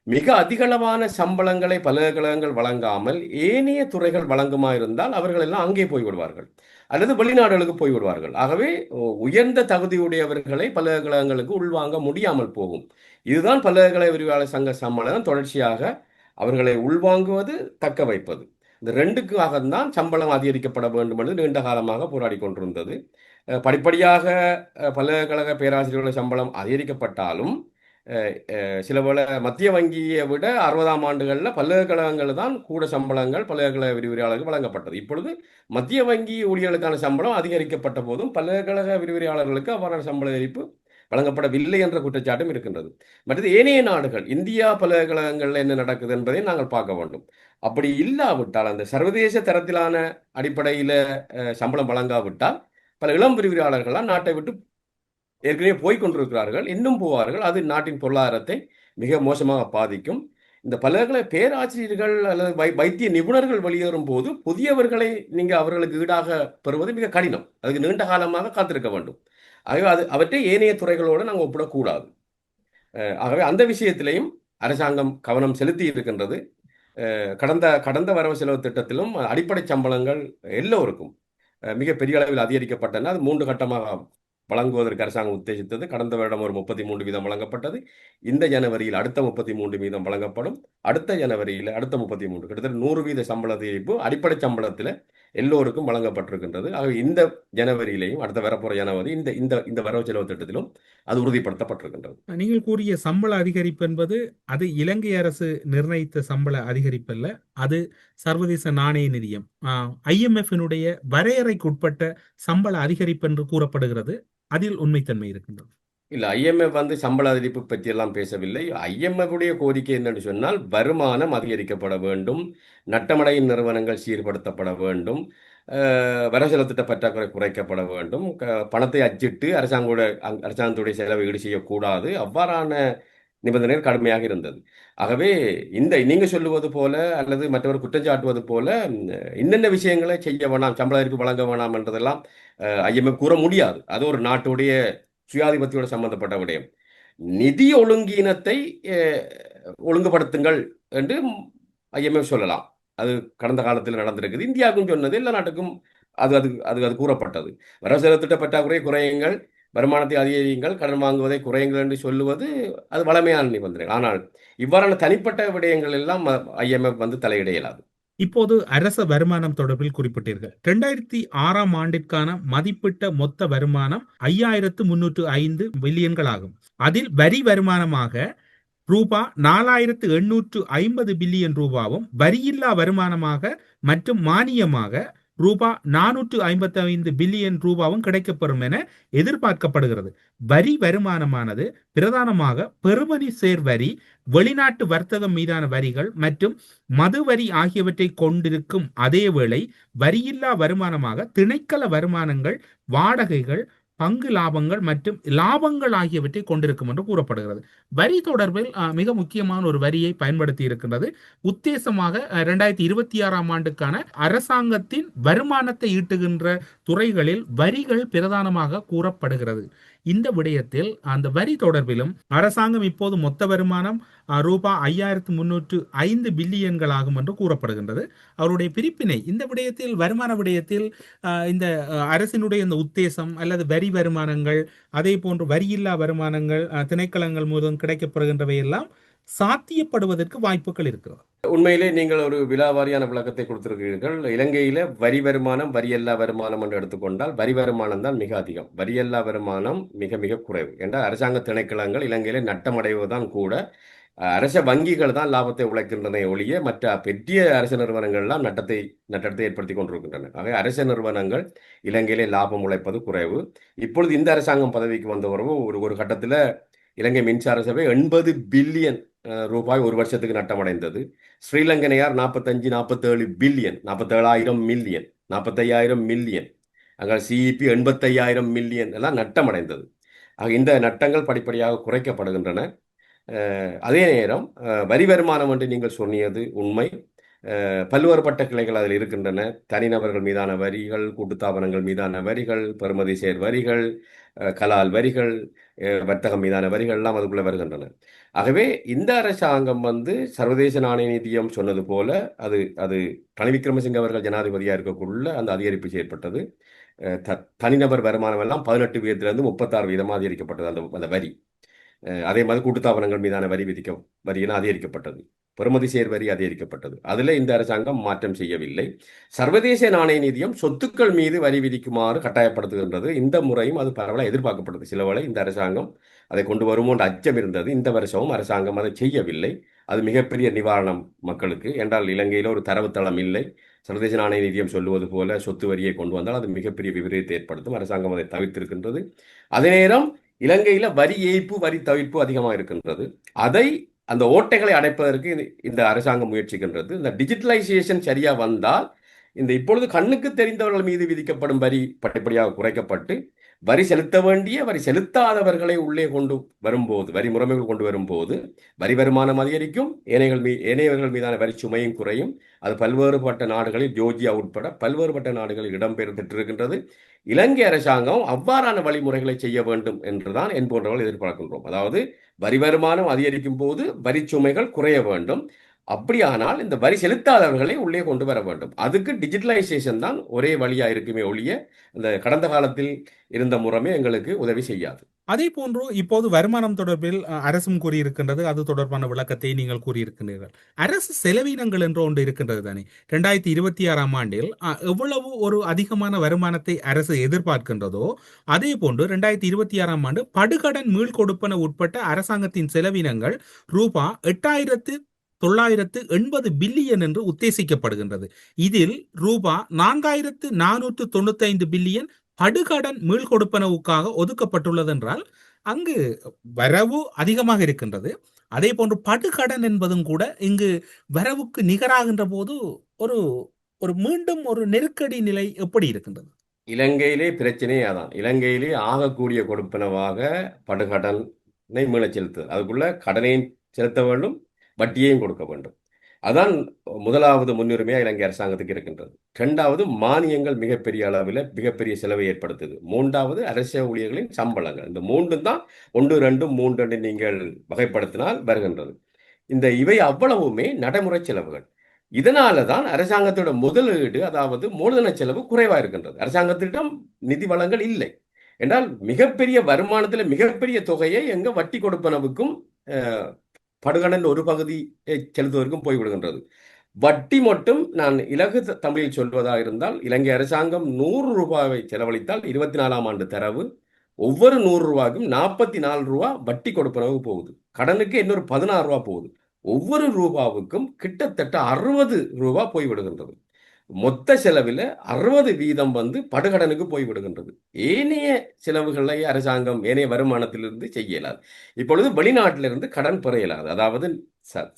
மிக அதிகளவான சம்பளங்களை பல்கலைக்கழகங்கள் வழங்காமல் ஏனைய துறைகள் வழங்குமா இருந்தால் அவர்கள் எல்லாம் அங்கே போய்விடுவார்கள் அல்லது வெளிநாடுகளுக்கு போய்விடுவார்கள். ஆகவே உயர்ந்த தகுதியுடையவர்களை பல்கலைக்கழகங்களுக்கு உள்வாங்க முடியாமல் போகும். இதுதான் பல்கலைக்கழக விரிவாளர் சங்க சம்மேளனம் தொடர்ச்சியாக அவர்களை உள்வாங்குவது, தக்க வைப்பது, இந்த 2க்காகத்தான் சம்பளம் அதிகரிக்கப்பட வேண்டும் என்று நீண்ட காலமாக போராடி கொண்டிருந்தது. படிப்படியாக பல்கலைக்கழக பேராசிரியர்கள் சம்பளம் அதிகரிக்கப்பட்டாலும் சில பல மத்திய வங்கியை விட 60ஆம் ஆண்டுகளில் பல்கலைக்கழகங்கள் தான் கூட சம்பளங்கள் பல்கலைக்கழக விரிவுரையாளர்கள் வழங்கப்பட்டது. இப்பொழுது மத்திய வங்கி ஊழியர்களுக்கான சம்பளம் அதிகரிக்கப்பட்ட போதும் பல்கலைக்கழக விரிவுரையாளர்களுக்கு அவ்வாறான சம்பள அதிகரிப்பு வழங்கப்படவில்லை என்ற குற்றச்சாட்டும் இருக்கின்றது. மற்றது ஏனைய நாடுகள், இந்தியா பல்கலைக்கழகங்களில் என்ன நடக்குது என்பதை நாங்கள் பார்க்க வேண்டும். அப்படி இல்லாவிட்டால், அந்த சர்வதேச தரத்திலான அடிப்படையில் சம்பளம் வழங்காவிட்டால் பல இளம் விரிவுரையாளர்களால் நாட்டை விட்டு ஏற்கனவே போய்கொண்டிருக்கிறார்கள், இன்னும் போவார்கள். அது நாட்டின் பொருளாதாரத்தை மிக மோசமாக பாதிக்கும். இந்த பல்கலைக்கழக பேராசிரியர்கள் அல்லது வைத்திய நிபுணர்கள் வெளியேறும் போது புதியவர்களை நீங்கள் அவர்களுக்கு ஈடாக பெறுவது மிக கடினம். அதுக்கு நீண்ட காலமாக காத்திருக்க வேண்டும். ஆகவே அவற்றை ஏனைய துறைகளோடு நாங்கள் ஒப்பிடக்கூடாது. ஆகவே அந்த விஷயத்திலையும் அரசாங்கம் கவனம் செலுத்தி இருக்கின்றது. கடந்த வரவு செலவு திட்டத்திலும் அடிப்படை சம்பளங்கள் எல்லோருக்கும் மிக பெரிய அளவில் அதிகரிக்கப்பட்டன. அது 3 கட்டமாக வழங்குவதற்கு அரசாங்கம் உத்தேசித்தது. கடந்த வருடம் ஒரு 33% வழங்கப்பட்டது. இந்த ஜனவரியில் அடுத்த 33% வழங்கப்படும். அடுத்த ஜனவரியில் அடுத்த 33, கிட்டத்தட்ட 100% சம்பள அதிகரிப்பு அடிப்படை சம்பளத்தில் எல்லோருக்கும் வழங்கப்பட்டிருக்கின்றது. ஆகவே இந்த ஜனவரியிலையும் அடுத்த வரப்போற ஜனவரி இந்த வரவு செலவு திட்டத்திலும் அது உறுதிப்படுத்தப்பட்டிருக்கின்றது. நீங்கள் கூறிய சம்பள அதிகரிப்பு என்பது அது இலங்கை அரசு நிர்ணயித்த சம்பள அதிகரிப்பு அல்ல, அது சர்வதேச நாணய நிதியம் IMF-னுடைய வரையறைக்குட்பட்ட சம்பள அதிகரிப்பு என்று கூறப்படுகிறது. அதில் உண்மைத்தன்மை இருக்கின்றது. இல்லை, IMF சம்பள அதிகரிப்பு பற்றியெல்லாம் பேசவில்லை. IMF-உடைய கோரிக்கை என்னென்னு சொன்னால் வருமானம் அதிகரிக்கப்பட வேண்டும், நட்டமடையும் நிறுவனங்கள் சீர்படுத்தப்பட வேண்டும், வரவு செலவு திட்ட பற்றாக்குறை குறைக்கப்பட வேண்டும், பணத்தை அச்சிட்டு அரசாங்கத்துடைய செலவை ஈடு செய்யக்கூடாது. அவ்வாறான நிபந்தனைகள் கடுமையாக இருந்தது. ஆகவே நீங்க சொல்லுவது போல அல்லது மற்றவர் குற்றம் சாட்டுவது போல இன்னென்ன விஷயங்களை செய்ய வேணாம், சம்பள அதிகரிப்பு வழங்க வேணாம் என்றதெல்லாம் IMF கூற முடியாது. அது ஒரு நாட்டுடைய சுயாதிபத்தியோடு சம்பந்தப்பட்ட விடயம். நிதி ஒழுங்கீனத்தை ஒழுங்குபடுத்துங்கள் என்று IMF சொல்லலாம். அது கடந்த காலத்தில் நடந்திருக்குது. இந்தியாவுக்கும் சொன்னது, எல்லா நாட்டுக்கும் அது கூறப்பட்டது. வரவு செலவு திட்ட பற்றாக்குறை குறையுங்கள், வருமானத்தை அதிகரியுங்கள், கடன் வாங்குவதை குறையுங்கள் என்று சொல்லுவது அது வளமையான நிபந்தனை. ஆனால் இவ்வாறான தனிப்பட்ட விடயங்கள் எல்லாம் IMF தலையிட இயலாது. இப்போது அரச வருமானம் தொடர்பில் குறிப்பிட்டீர்கள். 2006ஆம் ஆண்டிற்கான மதிப்பிட்ட மொத்த வருமானம் 5305 பில்லியன்கள் ஆகும். அதில் வரி வருமானமாக ரூபா 4850 பில்லியன் ரூபாவும், வரியில்லா வருமானமாக மற்றும் மானியமாக ரூபா 455 பில்லியன் ரூபாவும் கிடைக்கப்பெறும் என எதிர்பார்க்கப்படுகிறது. வரி வருமானமானது பிரதானமாக பெறுமதி சேர் வரி, வெளிநாட்டு வர்த்தகம் மீதான வரிகள் மற்றும் மது வரி ஆகியவற்றை கொண்டிருக்கும். அதேவேளை வரியில்லா வருமானமாக திணைக்கள வருமானங்கள், வாடகைகள், பங்கு லாபங்கள் மற்றும் லாபங்கள் ஆகியவற்றை கொண்டிருக்கும் என்று கூறப்படுகிறது. வரி தொடர்பில் மிக முக்கியமான ஒரு வரியை பயன்படுத்தி இருக்கின்றது. உத்தேசமாக 2026ஆம் ஆண்டுக்கான அரசாங்கத்தின் வருமானத்தை ஈட்டுகின்ற துறைகளில் வரிகள் பிரதானமாக கூறப்படுகிறது. இந்த விடயத்தில் அந்த வரி தொடர்பிலும் அரசாங்கம் இப்போது மொத்த வருமானம் ரூபாய் 5305 பில்லியன்கள் ஆகும் என்று கூறப்படுகின்றது. அவருடைய பிரிப்பினை இந்த விடயத்தில் வருமான விடயத்தில் இந்த அரசினுடைய இந்த உத்தேசம் அல்லது வரி வருமானங்கள், அதே போன்று வரியில்லா வருமானங்கள் திணைக்களங்கள் மூலம் கிடைக்கப்படுகின்றவை எல்லாம் சாத்தியப்படுவதற்கு வாய்ப்புகள் இருக்கிறது. உண்மையிலே நீங்கள் ஒரு விலாவாரியான விளக்கத்தை கொடுத்திருக்கிறீர்கள். இலங்கையில வரி வருமானம், வரியல்லா வருமானம் என்று எடுத்துக்கொண்டால் வரி வருமானம் தான் மிக அதிகம், வரியல்லா வருமானம் மிக மிக குறைவு. என்றால் அரசாங்க திணைக்களங்கள் இலங்கையில நட்டமடைவதுதான் கூட. அரச வங்கிகள் தான் லாபத்தை உழைக்கின்றன ஒழிய மற்ற பெரிய அரச நிறுவனங்கள்லாம் நட்டத்தை ஏற்படுத்தி கொண்டிருக்கின்றன. ஆக அரச நிறுவனங்கள் இலங்கையிலே லாபம் உழைப்பது குறைவு. இப்பொழுது இந்த அரசாங்கம் பதவிக்கு வந்த பிறகு ஒரு கட்டத்தில் இலங்கை மின்சார சபை 80 பில்லியன் ரூபாய் ஒரு வருஷத்துக்கு நட்டமடைந்தது. ஸ்ரீலங்கனையார் 47 பில்லியன், 47,000 மில்லியன், 45,000 மில்லியன், அங்கே சிஇபி 85,000 மில்லியன் எல்லாம் நட்டமடைந்தது. ஆக இந்த நட்டங்கள் படிப்படியாக குறைக்கப்படுகின்றன. அதே நேரம் வரி வருமானம் என்று நீங்கள் சொன்னியது உண்மை. பல்வேறுபட்ட கிளைகள் அதில் இருக்கின்றன. தனிநபர்கள் மீதான வரிகள், கூட்டுத்தாபனங்கள் மீதான வரிகள், பெறுமதி சேர் வரிகள், கலால் வரிகள், வர்த்தகம் மீதான வரிகள் எல்லாம் அதுக்குள்ளே வருகின்றன. ஆகவே இந்த அரசாங்கம் சர்வதேச நாணய நிதியம் சொன்னது போல அது ரணில் விக்ரமசிங்க அவர்கள் ஜனாதிபதியாக இருக்கக்குள்ள அந்த அதிகரிப்பு ஏற்பட்டது. தனிநபர் வருமானம் எல்லாம் 18 வீதத்திலிருந்து 36 வீதமாக அதிகரிக்கப்பட்டது அந்த வரி. அதே மாதிரி கூட்டுத்தாபனங்கள் மீதான வரியெல்லாம் அதிகரிக்கப்பட்டது. பெறுமதி சேர் வரி அதிகரிக்கப்பட்டது. அதில் இந்த அரசாங்கம் மாற்றம் செய்யவில்லை. சர்வதேச நாணய நிதியம் சொத்துக்கள் மீது வரி விதிக்குமாறு கட்டாயப்படுத்துகின்றது. இந்த முறையும் அது பரவலாக எதிர்பார்க்கப்பட்டது. சில வேளை இந்த அரசாங்கம் அதை கொண்டு வருமோன்ற அச்சம் இருந்தது. இந்த வருஷமும் அரசாங்கம் அதை செய்யவில்லை. அது மிகப்பெரிய நிவாரணம் மக்களுக்கு. என்றால் இலங்கையில் ஒரு தரவுத்தளம் இல்லை. சர்வதேச நாணய நிதியம் சொல்லுவது போல சொத்து வரியை கொண்டு வந்தால் அது மிகப்பெரிய விபரீதத்தை ஏற்படுத்தும். அரசாங்கம் அதை தவிர்த்திருக்கின்றது. அதே நேரம் இலங்கையில் வரி ஏய்ப்பு, வரி தவிர்ப்பு அதிகமாக இருக்கின்றது. அந்த ஓட்டைகளை அடைப்பதற்கு இந்த அரசாங்கம் முயற்சிக்கின்றது. இந்த டிஜிட்டலைசேஷன் சரியா வந்தால் இந்த இப்பொழுது கண்ணுக்கு தெரிந்தவர்கள் மீது விதிக்கப்படும் வரி படிப்படியாக குறைக்கப்பட்டு வரி செலுத்த வேண்டிய வரி செலுத்தாதவர்களை உள்ளே கொண்டு வரும்போது, வரி முறைமைகள் கொண்டு வரும்போது வரி வருமானம் அதிகரிக்கும், ஏனையவர்கள் மீதான வரி சுமையும் குறையும். அது பல்வேறுபட்ட நாடுகளில், ஜோர்ஜியா உட்பட பல்வேறுபட்ட நாடுகளில் இடம்பெற்றிருக்கின்றது. இலங்கை அரசாங்கம் அவ்வாறான வழிமுறைகளை செய்ய வேண்டும் என்றுதான் என் போன்றவர்கள் எதிர்பார்க்கின்றோம். அதாவது வரி வருமானம் அதிகரிக்கும் போது வரி சுமைகள் குறைய வேண்டும். அப்படியானால் இந்த வரி செலுத்தாதவர்களை உள்ளே கொண்டு வர வேண்டும். அதுக்கு டிஜிட்டலைசேஷன் தான் ஒரே வழியா இருக்குமே ஒழிய இந்த கடந்த காலத்தில் இருந்த முறைமை எங்களுக்கு உதவி செய்யாது. அதே போன்று இப்போது வருமானம் தொடர்பில் அரசும் கூறியிருக்கின்றது. அது தொடர்பான விளக்கத்தை நீங்கள் கூறியிருக்கின்றீர்கள். அரசு செலவினங்கள் என்று ஒன்று இருக்கின்றது தானே. 2026ஆம் ஆண்டில் எவ்வளவு ஒரு அதிகமான வருமானத்தை அரசு எதிர்பார்க்கின்றதோ அதே போன்று 2026ஆம் ஆண்டு படுகடன் மீள்கொடுப்பன உட்பட்ட அரசாங்கத்தின் செலவினங்கள் ரூபாய் 8,980 பில்லியன் என்று உத்தேசிக்கப்படுகின்றது. இதில் ரூபாய் 4,495 பில்லியன் படுகடன் மீள்கொடுப்பனவுக்காக ஒதுக்கப்பட்டுள்ளது என்றால் அங்கு வரவு அதிகமாக இருக்கின்றது. அதே போன்று படுகடன் என்பதும் கூட இங்கு வரவுக்கு நிகராகின்ற போது ஒரு மீண்டும் ஒரு நெருக்கடி நிலை எப்படி இருக்கின்றது? இலங்கையிலே பிரச்சனையே அதான். இலங்கையிலே ஆகக்கூடிய கொடுப்பனவாக படுகடனை மீளச் செலுத்துது. அதுக்குள்ள கடனையும் செலுத்த வேண்டும், வட்டியையும் கொடுக்க வேண்டும். அதான் முதலாவது முன்னுரிமையாக இலங்கை அரசாங்கத்துக்கு இருக்கின்றது. 2வது மானியங்கள் மிகப்பெரிய அளவில் மிகப்பெரிய செலவை ஏற்படுத்துது. 3வது அரச ஊழியர்களின் சம்பளங்கள். இந்த 3 தான் 1, 2, 3 நீங்கள் வகைப்படுத்தினால் வருகின்றது. இவை அவ்வளவுமே நடைமுறை செலவுகள். இதனால தான் அரசாங்கத்தோட முதலீடு, அதாவது மூலதன செலவு குறைவாக இருக்கின்றது. அரசாங்கத்திடம் நிதி வளங்கள் இல்லை என்றால் மிகப்பெரிய வருமானத்தில் மிகப்பெரிய தொகையை எங்க வட்டி கொடுப்பனவுக்கும் படுகடன் ஒரு பகுதி செலுத்துவதற்கும் போய்விடுகின்றது. வட்டி மட்டும் நான் இலகு தமிழில் சொல்வதாக இருந்தால் இலங்கை அரசாங்கம் 100 ரூபாயை செலவழித்தால் 24ஆம் ஆண்டு தரவு ஒவ்வொரு 100 ரூபாய்க்கும் 44 ரூபா வட்டி கொடுப்பனவு போகுது. கடனுக்கு இன்னொரு 16 ரூபா போகுது. ஒவ்வொரு ரூபாவுக்கும் கிட்டத்தட்ட 60 ரூபா போய்விடுகின்றது. மொத்த செலவில் 60% படுகடனுக்கு போய்விடுகின்றது. ஏனைய செலவுகளை அரசாங்கம் ஏனைய வருமானத்திலிருந்து செய்ய இயலாது. இப்பொழுது வெளிநாட்டிலிருந்து கடன் பெற இயலாது. அதாவது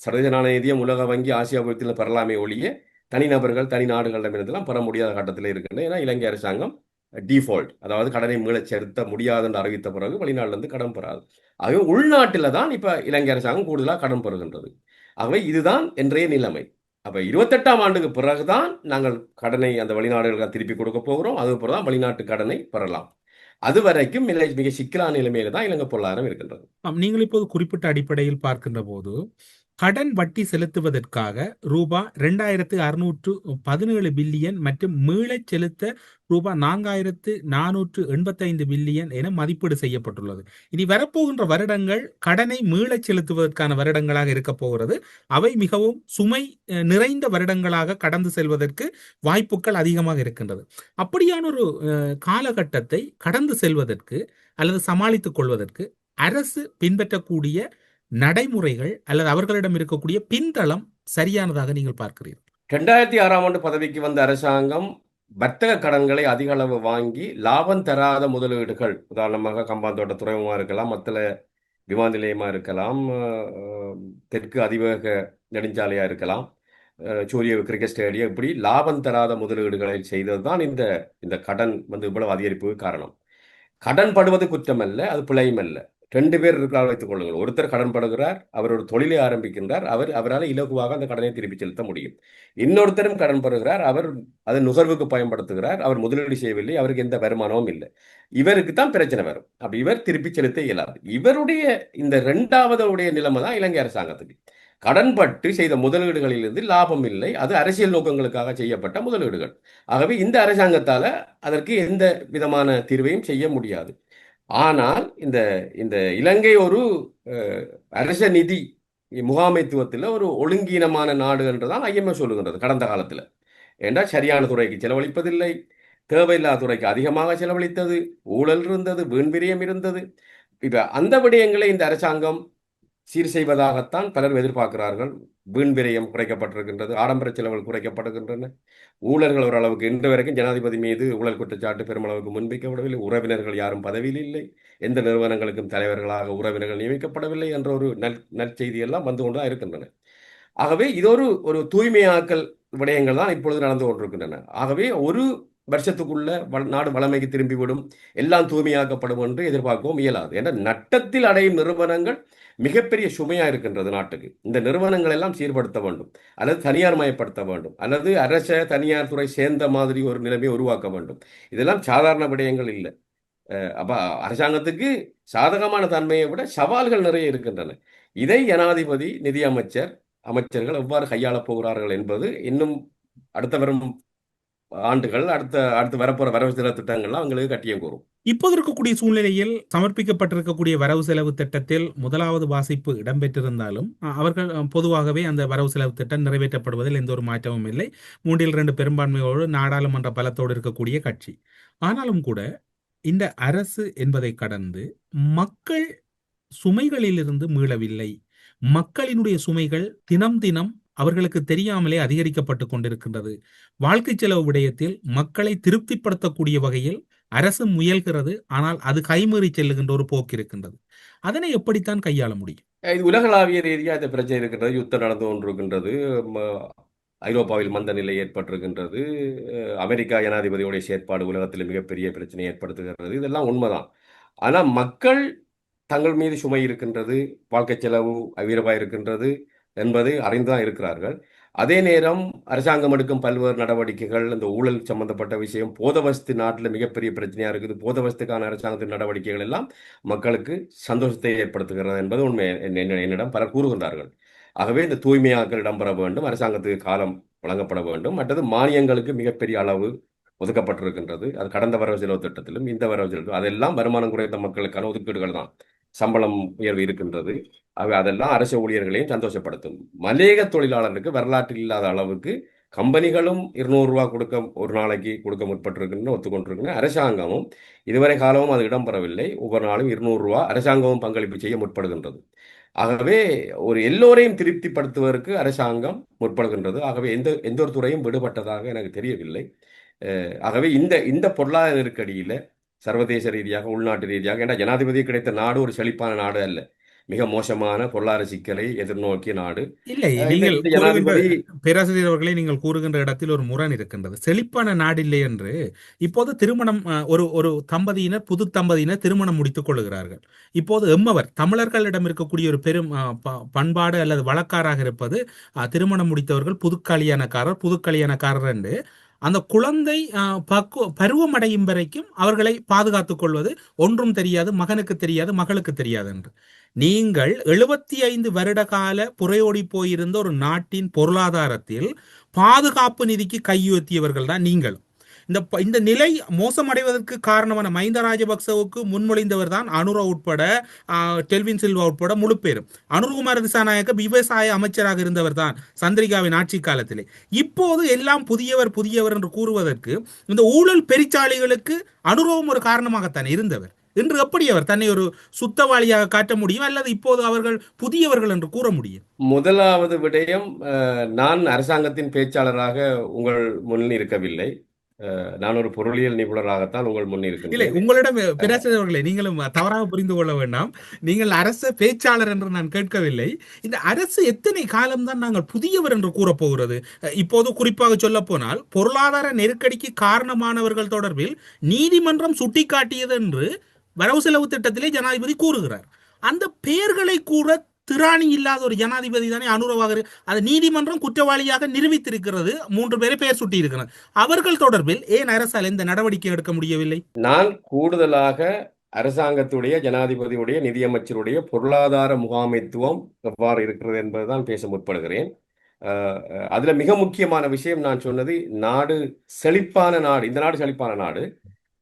சர்வதேச நாணய நிதியம், உலக வங்கி, ஆசியா பகுதியில் பெறலாமே ஒழிய தனிநபர்கள் தனி நாடுகளிடமிருந்தெல்லாம் பெற முடியாத கட்டத்தில் இருக்கின்றன. ஏன்னா இலங்கை அரசாங்கம் டிஃபால்ட், அதாவது கடனை மீளச் செலுத்த முடியாது என்று அறிவித்த பிறகு வெளிநாட்டிலிருந்து கடன் பெறாது. ஆகவே உள்நாட்டில் தான் இப்ப இலங்கை அரசாங்கம் கூடுதலாக கடன் பெறுகின்றது. ஆகவே இதுதான் இன்றைய நிலைமை. அப்போ 28ஆம் ஆண்டுக்கு பிறகுதான் நாங்கள் கடனை அந்த வெளிநாடுகளுக்கு திருப்பி கொடுக்க போகிறோம். அது பிறகுதான் வெளிநாட்டு கடனை பெறலாம். அது வரைக்கும் மிக சிக்கலான நிலைமையில தான் இலங்கை பொருளாதாரம் இருக்கின்றது. நீங்கள் இப்போது குறிப்பிட்ட அடிப்படையில் பார்க்கின்ற போது கடன் வட்டி செலுத்துவதற்காக ரூபாய் 2617 பில்லியன் மற்றும் மீளச் செலுத்த ரூபாய் 4485 பில்லியன் என மதிப்பீடு செய்யப்பட்டுள்ளது. இனி வரப்போகின்ற வருடங்கள் கடனை மீளச் செலுத்துவதற்கான வருடங்களாக இருக்க போகிறது. அவை மிகவும் சுமை நிறைந்த வருடங்களாக கடந்து செல்வதற்கு வாய்ப்புகள் அதிகமாக இருக்கின்றது. அப்படியான ஒரு காலகட்டத்தை கடந்து செல்வதற்கு அல்லது சமாளித்துக் கொள்வதற்கு அரசு பின்பற்றக்கூடிய நடைமுறைகள் அல்லது அவர்களிடம் இருக்கக்கூடிய பின்தளம் சரியானதாக நீங்கள் பார்க்கிறீர்கள்? 2006 பதவிக்கு வந்த அரசாங்கம் வர்த்தக கடன்களை அதிக அளவு வாங்கி லாபம் தராத முதலீடுகள், உதாரணமாக கம்பாந்தோட்ட துறைமுகமாக இருக்கலாம், மத்தள விமான நிலையமாக இருக்கலாம், தெற்கு அதிவேக நெடுஞ்சாலையாக இருக்கலாம், சூரிய கிரிக்கெட் ஸ்டேடியம், இப்படி லாபம் தராத முதலீடுகளை செய்தது தான் இந்த கடன் இவ்வளவு அதிகரிப்பு காரணம். கடன் படுவது குற்றம் அல்ல, அது பிழையும் அல்ல. 2 பேர் இருக்கிறார் வைத்துக் கொள்ளுங்கள். ஒருத்தர் கடன் படுகிறார், அவர் ஒரு தொழிலை ஆரம்பிக்கின்றார், அவரால் இலகுவாக அந்த கடனை திருப்பி செலுத்த முடியும். இன்னொருத்தரும் கடன் படுகிறார், அவர் அதை நுகர்வுக்கு பயன்படுத்துகிறார், அவர் முதலீடு செய்யவில்லை, அவருக்கு எந்த வருமானமும் இல்லை. இவருக்கு தான் பிரச்சனை வரும். அப்படி இவர் திருப்பி செலுத்த இயலாது. இவருடைய இந்த 2வது நிலைமை தான் இலங்கை அரசாங்கத்துக்கு. கடன்பட்டு செய்த முதலீடுகளிலிருந்து லாபம் இல்லை, அது அரசியல் நோக்கங்களுக்காக செய்யப்பட்ட முதலீடுகள். ஆகவே இந்த அரசாங்கத்தால அதற்கு எந்த விதமான தீர்வையும் செய்ய முடியாது. ஆனால் இந்த இலங்கை ஒரு அரச நிதி முகாமைத்துவத்தில் ஒரு ஒழுங்கீனமான நாடு என்றுதான் IMF சொல்லுகின்றது கடந்த காலத்தில். ஏண்டா சரியான துறைக்கு செலவழிப்பதில்லை, தேவையில்லாத துறைக்கு அதிகமாக செலவழித்தது, ஊழல் இருந்தது, வீண்விரயம் இருந்தது. இப்ப அந்த விடயங்களை இந்த அரசாங்கம் சீர் செய்வதாகத்தான் பலர் எதிர்பார்க்கிறார்கள். வீண் விரயம் குறைக்கப்பட்டிருக்கின்றது, ஆடம்பர செலவுகள் குறைக்கப்படுகின்றன, ஊழல்கள் ஓரளவுக்கு இன்று வரைக்கும் ஜனாதிபதி மீது ஊழல் குற்றச்சாட்டு பெருமளவுக்கு முன்வைக்கப்படவில்லை, உறவினர்கள் யாரும் பதவியில் இல்லை, எந்த நிறுவனங்களுக்கும் தலைவர்களாக உறவினர்கள் நியமிக்கப்படவில்லை என்ற ஒரு நற்செய்தி எல்லாம் வந்து கொண்டுதான் இருக்கின்றன. ஆகவே இது ஒரு தூய்மையாக்கல் விடயங்கள் தான் இப்பொழுது நடந்து கொண்டிருக்கின்றன. ஆகவே ஒரு வருஷத்துக்குள்ள நாடு வளமைக்கு திரும்பிவிடும், எல்லாம் தூய்மையாக்கப்படும் என்று எதிர்பார்க்கவும் இயலாது. ஏன்னா நட்டத்தில் அடையும் நிறுவனங்கள் மிகப்பெரிய சுமையா இருக்கின்றது நாட்டுக்கு. இந்த நிறுவனங்கள் எல்லாம் சீர்படுத்த வேண்டும், அல்லது தனியார் மயப்படுத்த வேண்டும், அல்லது அரச தனியார் துறை சேர்ந்த மாதிரி ஒரு நிலைமையை உருவாக்க வேண்டும். இதெல்லாம் சாதாரண விடயங்கள் இல்லை. அப்ப அரசாங்கத்துக்கு சாதகமான தன்மையை விட சவால்கள் நிறைய இருக்கின்றன. இதை ஜனாதிபதி, நிதி அமைச்சர்கள் எவ்வாறு கையாளப் போகிறார்கள் என்பது இன்னும் அடுத்த வரும் ஆண்டுகள், அடுத்து வரப்போற வரவு செலவு திட்டங்கள்லாம் அவங்களுக்கு கட்டியம் கூறும். இப்போது இருக்கக்கூடிய சூழ்நிலையில் சமர்ப்பிக்கப்பட்டிருக்கக்கூடிய வரவு செலவு திட்டத்தில் 1வது வாசிப்பு இடம்பெற்றிருந்தாலும் அவர்கள் பொதுவாகவே அந்த வரவு செலவு திட்டம் நிறைவேற்றப்படுவதில் எந்த ஒரு மாற்றமும் இல்லை. 3/2 பெரும்பான்மையோடு நாடாளுமன்ற பலத்தோடு இருக்கக்கூடிய கட்சி. ஆனாலும் கூட இந்த அரசு என்பதை கடந்து மக்கள் சுமைகளிலிருந்து மீளவில்லை. மக்களினுடைய சுமைகள் தினம் தினம் அவர்களுக்கு தெரியாமலே அதிகரிக்கப்பட்டு கொண்டிருக்கின்றது. வாழ்க்கை செலவு விடயத்தில் மக்களை திருப்திப்படுத்தக்கூடிய வகையில் அரசு முயல்கிறது, ஆனால் அது கைமீறி செல்லுகின்ற ஒரு போக்கு இருக்கின்றது. அதனை எப்படித்தான் கையாள முடியும்? இது உலகளாவிய ரீதியா இந்த பிரச்சனை இருக்கின்றது. யுத்தம் நடந்து கொண்டிருக்கின்றது, ஐரோப்பாவில் மந்த நிலை ஏற்பட்டிருக்கின்றது, அமெரிக்கா ஜனாதிபதியுடைய செயற்பாடு உலகத்தில் மிகப்பெரிய பிரச்சனை ஏற்படுத்துகிறது. இதெல்லாம் உண்மைதான். ஆனா மக்கள் தங்கள் மீது சுமை இருக்கின்றது, வாழ்க்கை செலவு உயர்வாக இருக்கின்றது என்பதை அறிந்துதான் இருக்கிறார்கள். அதே நேரம் அரசாங்கம் எடுக்கும் பல்வேறு நடவடிக்கைகள், இந்த ஊழல் சம்பந்தப்பட்ட விஷயம், போதவஸ்து நாட்டில் மிகப்பெரிய பிரச்சனையா இருக்குது. போதவஸ்துக்கான அரசாங்கத்தின் நடவடிக்கைகள் எல்லாம் மக்களுக்கு சந்தோஷத்தை ஏற்படுத்துகிறது என்பது உண்மை. என்னிடம் பலர் கூறுகின்றார்கள். ஆகவே இந்த தூய்மையாக்கல் இடம்பெற வேண்டும், அரசாங்கத்துக்கு காலம் வழங்கப்பட வேண்டும். மற்றது மானியங்களுக்கு மிகப்பெரிய அளவு ஒதுக்கப்பட்டிருக்கின்றது. அது கடந்த வரவு செலவு திட்டத்திலும் இந்த வரவு செலவு, அதெல்லாம் வருமானம் குறைந்த மக்களுக்கான ஒதுக்கீடுகள் தான். சம்பளம் உயர்வு இருக்கின்றது. அதெல்லாம் அரசு ஊழியர்களையும் சந்தோஷப்படுத்தும். மலேக தொழிலாளர்களுக்கு வரலாற்றில் இல்லாத அளவுக்கு கம்பெனிகளும் 200 ரூபாய் ஒரு நாளைக்கு கொடுக்க முற்பட்டிருக்கின்றன, ஒத்துக்கொண்டிருக்கின்றன. அரசாங்கமும் இதுவரை காலமும் அது இடம்பெறவில்லை. ஒவ்வொரு நாளும் 200 ரூபாய் அரசாங்கமும் பங்களிப்பு செய்ய முற்படுகின்றது. ஆகவே எல்லோரையும் திருப்திப்படுத்துவதற்கு அரசாங்கம் முற்படுகின்றது. ஆகவே எந்த ஒரு துறையும் விடுபட்டதாக எனக்கு தெரியவில்லை. ஆகவே இந்த பொருளாதார நெருக்கடியில சர்வதேச ரீதியாக, உள்நாட்டு ரீதியாக, ஏன்னா ஜனாதிபதி கிடைத்த நாடு ஒரு செழிப்பான நாடு அல்ல, மிக மோசமான பொருளாதார சிக்கலை எதிர்நோக்கிய நாடு. இல்லை, நீங்கள் பேராசிரியர் அவர்களை நீங்கள் கூறுகின்ற இடத்தில் ஒரு முரண் இருக்கின்றது. செழிப்பான நாடு இல்லை என்று இப்போது திருமணம் ஒரு தம்பதியினர், புது தம்பதியினர் திருமணம் முடித்துக் கொள்கிறார்கள். இப்போது எம்மவர் தமிழர்களிடம் இருக்கக்கூடிய ஒரு பெரும் பண்பாடு அல்லது வழக்காராக இருப்பது திருமணம் முடித்தவர்கள் புதுக்கல்யாணக்காரர் என்று அந்த குழந்தை பருவமடையும் வரைக்கும் அவர்களை பாதுகாத்துக் கொள்வது ஒன்றும் தெரியாது, மகனுக்கு தெரியாது, மகளுக்கு தெரியாது என்று. நீங்கள் 75 வருட கால புறையோடி போயிருந்த ஒரு நாட்டின் பொருளாதாரத்தில் பாதுகாப்பு நிதிக்கு கையுயர்த்தியவர்கள் தான் நீங்கள். இந்த நிலை மோசமடைவதற்கு காரணமான மஹிந்த ராஜபக்சவுக்கு முன்மொழிந்தவர் தான் அனுர உட்பட டெல்வின் சில்வா உட்பட முழு பேரும். அனுர்குமார் திசாநாயக்க விவசாய அமைச்சராக இருந்தவர் தான் சந்திரிகாவின் ஆட்சி காலத்திலே. இப்போது எல்லாம் புதியவர் புதியவர் என்று கூறுவதற்கு இந்த ஊழல் பெரிச்சாளிகளுக்கு அனுரவும் ஒரு காரணமாகத்தான் இருந்தவர். இன்று எப்படி அவர் தன்னை ஒரு சுத்தவாளியாக காட்ட முடியும், அல்லது இப்போது அவர்கள் புதியவர்கள் என்று கூற முடியும்? முதலாவது விடயம், நான் அரசாங்கத்தின் பேச்சாளராக உங்கள் முன் இருக்கவில்லை. நான் ஒரு பொருளியல் நிபுணராகத்தான் உங்கள் முன் இல்லை, இருக்கின்றேன். உங்களிடம் பேராசிரியர்களே, நீங்களும் தவறாக புரிந்து கொள்ள வேண்டாம். நீங்கள் அரச பேச்சாளர் என்று நான் கேட்கவில்லை. இந்த அரசு எத்தனை காலம்தான் நாங்கள் புதியவர் என்று கூறப்போகிறது? இப்போது குறிப்பாக சொல்ல போனால் பொருளாதார நெருக்கடிக்கு காரணமானவர்கள் தொடர்பில் நீதிமன்றம் சுட்டிக்காட்டியது என்று வரவு செலவு திட்டத்திலே ஜனாதிபதி கூறுகிறார். அந்த பெயர்களை கூட திராணி இல்லாத ஒரு ஜனாதிபதி தானே அனுரவாக. அது நீதிமன்றம் குற்றவாளியாக நிரூபித்திருக்கிறது. 3 பேரை பெயர் சுட்டி இருக்கிறது. அவர்கள் தொடர்பில் ஏன் அரசால் இந்த நடவடிக்கை எடுக்க முடியவில்லை? நான் கூடுதலாக அரசாங்கத்துடைய, ஜனாதிபதியுடைய, நிதியமைச்சருடைய பொருளாதார முகாமைத்துவம் எவ்வாறு இருக்கிறது என்பதுதான் பேச முற்படுகிறேன். அதுல மிக முக்கியமான விஷயம் நான் சொன்னது, நாடு செழிப்பான நாடு, இந்த நாடு செழிப்பான நாடு.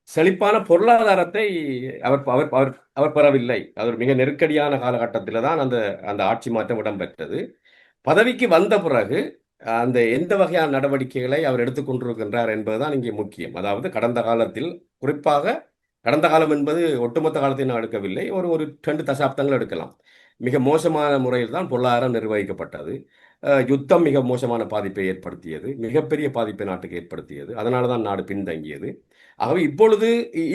செழிப்பான பொருளாதாரத்தை அவர் அவர் அவர் அவர் பெறவில்லை. அது ஒரு மிக நெருக்கடியான காலகட்டத்தில் தான் அந்த ஆட்சி மாற்றம் இடம்பெற்றது. பதவிக்கு வந்த பிறகு அந்த எந்த வகையான நடவடிக்கைகளை அவர் எடுத்துக்கொண்டிருக்கின்றார் என்பதுதான் இங்கே முக்கியம். அதாவது கடந்த காலத்தில், குறிப்பாக கடந்த காலம் என்பது ஒட்டுமொத்த காலத்தை நான் எடுக்கவில்லை, ஒரு 2 தசாப்தங்கள் எடுக்கலாம். மிக மோசமான முறையில் தான் பொருளாதாரம் நிர்வகிக்கப்பட்டது. யுத்தம் மிக மோசமான பாதிப்பை ஏற்படுத்தியது, மிகப்பெரிய பாதிப்பை நாட்டுக்கு ஏற்படுத்தியது. அதனால தான் நாடு பின்தங்கியது. ஆகவே இப்பொழுது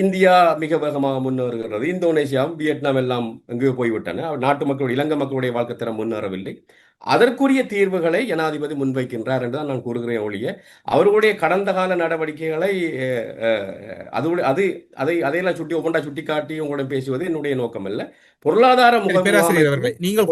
இந்தியா மிக வேகமாக முன்னேறுகிறது. இந்தோனேசியாவும் வியட்நாம் எல்லாம் எங்கேயோ போய்விட்டன. நாட்டு மக்களுடைய, இலங்கை மக்களுடைய வாழ்க்கை தரம் முன்னேறவில்லை. அதற்குரிய தீர்வுகளை ஜனாதிபதி முன்வைக்கின்றார் என்றுதான் நான் கூறுகிறேன் ஒழிய, அவர்களுடைய கடந்த கால நடவடிக்கைகளை அதையெல்லாம் ஒவ்வொன்றா சுட்டி காட்டி உங்களுடன் பேசுவது என்னுடைய நோக்கம் அல்ல. பொருளாதார நீங்கள்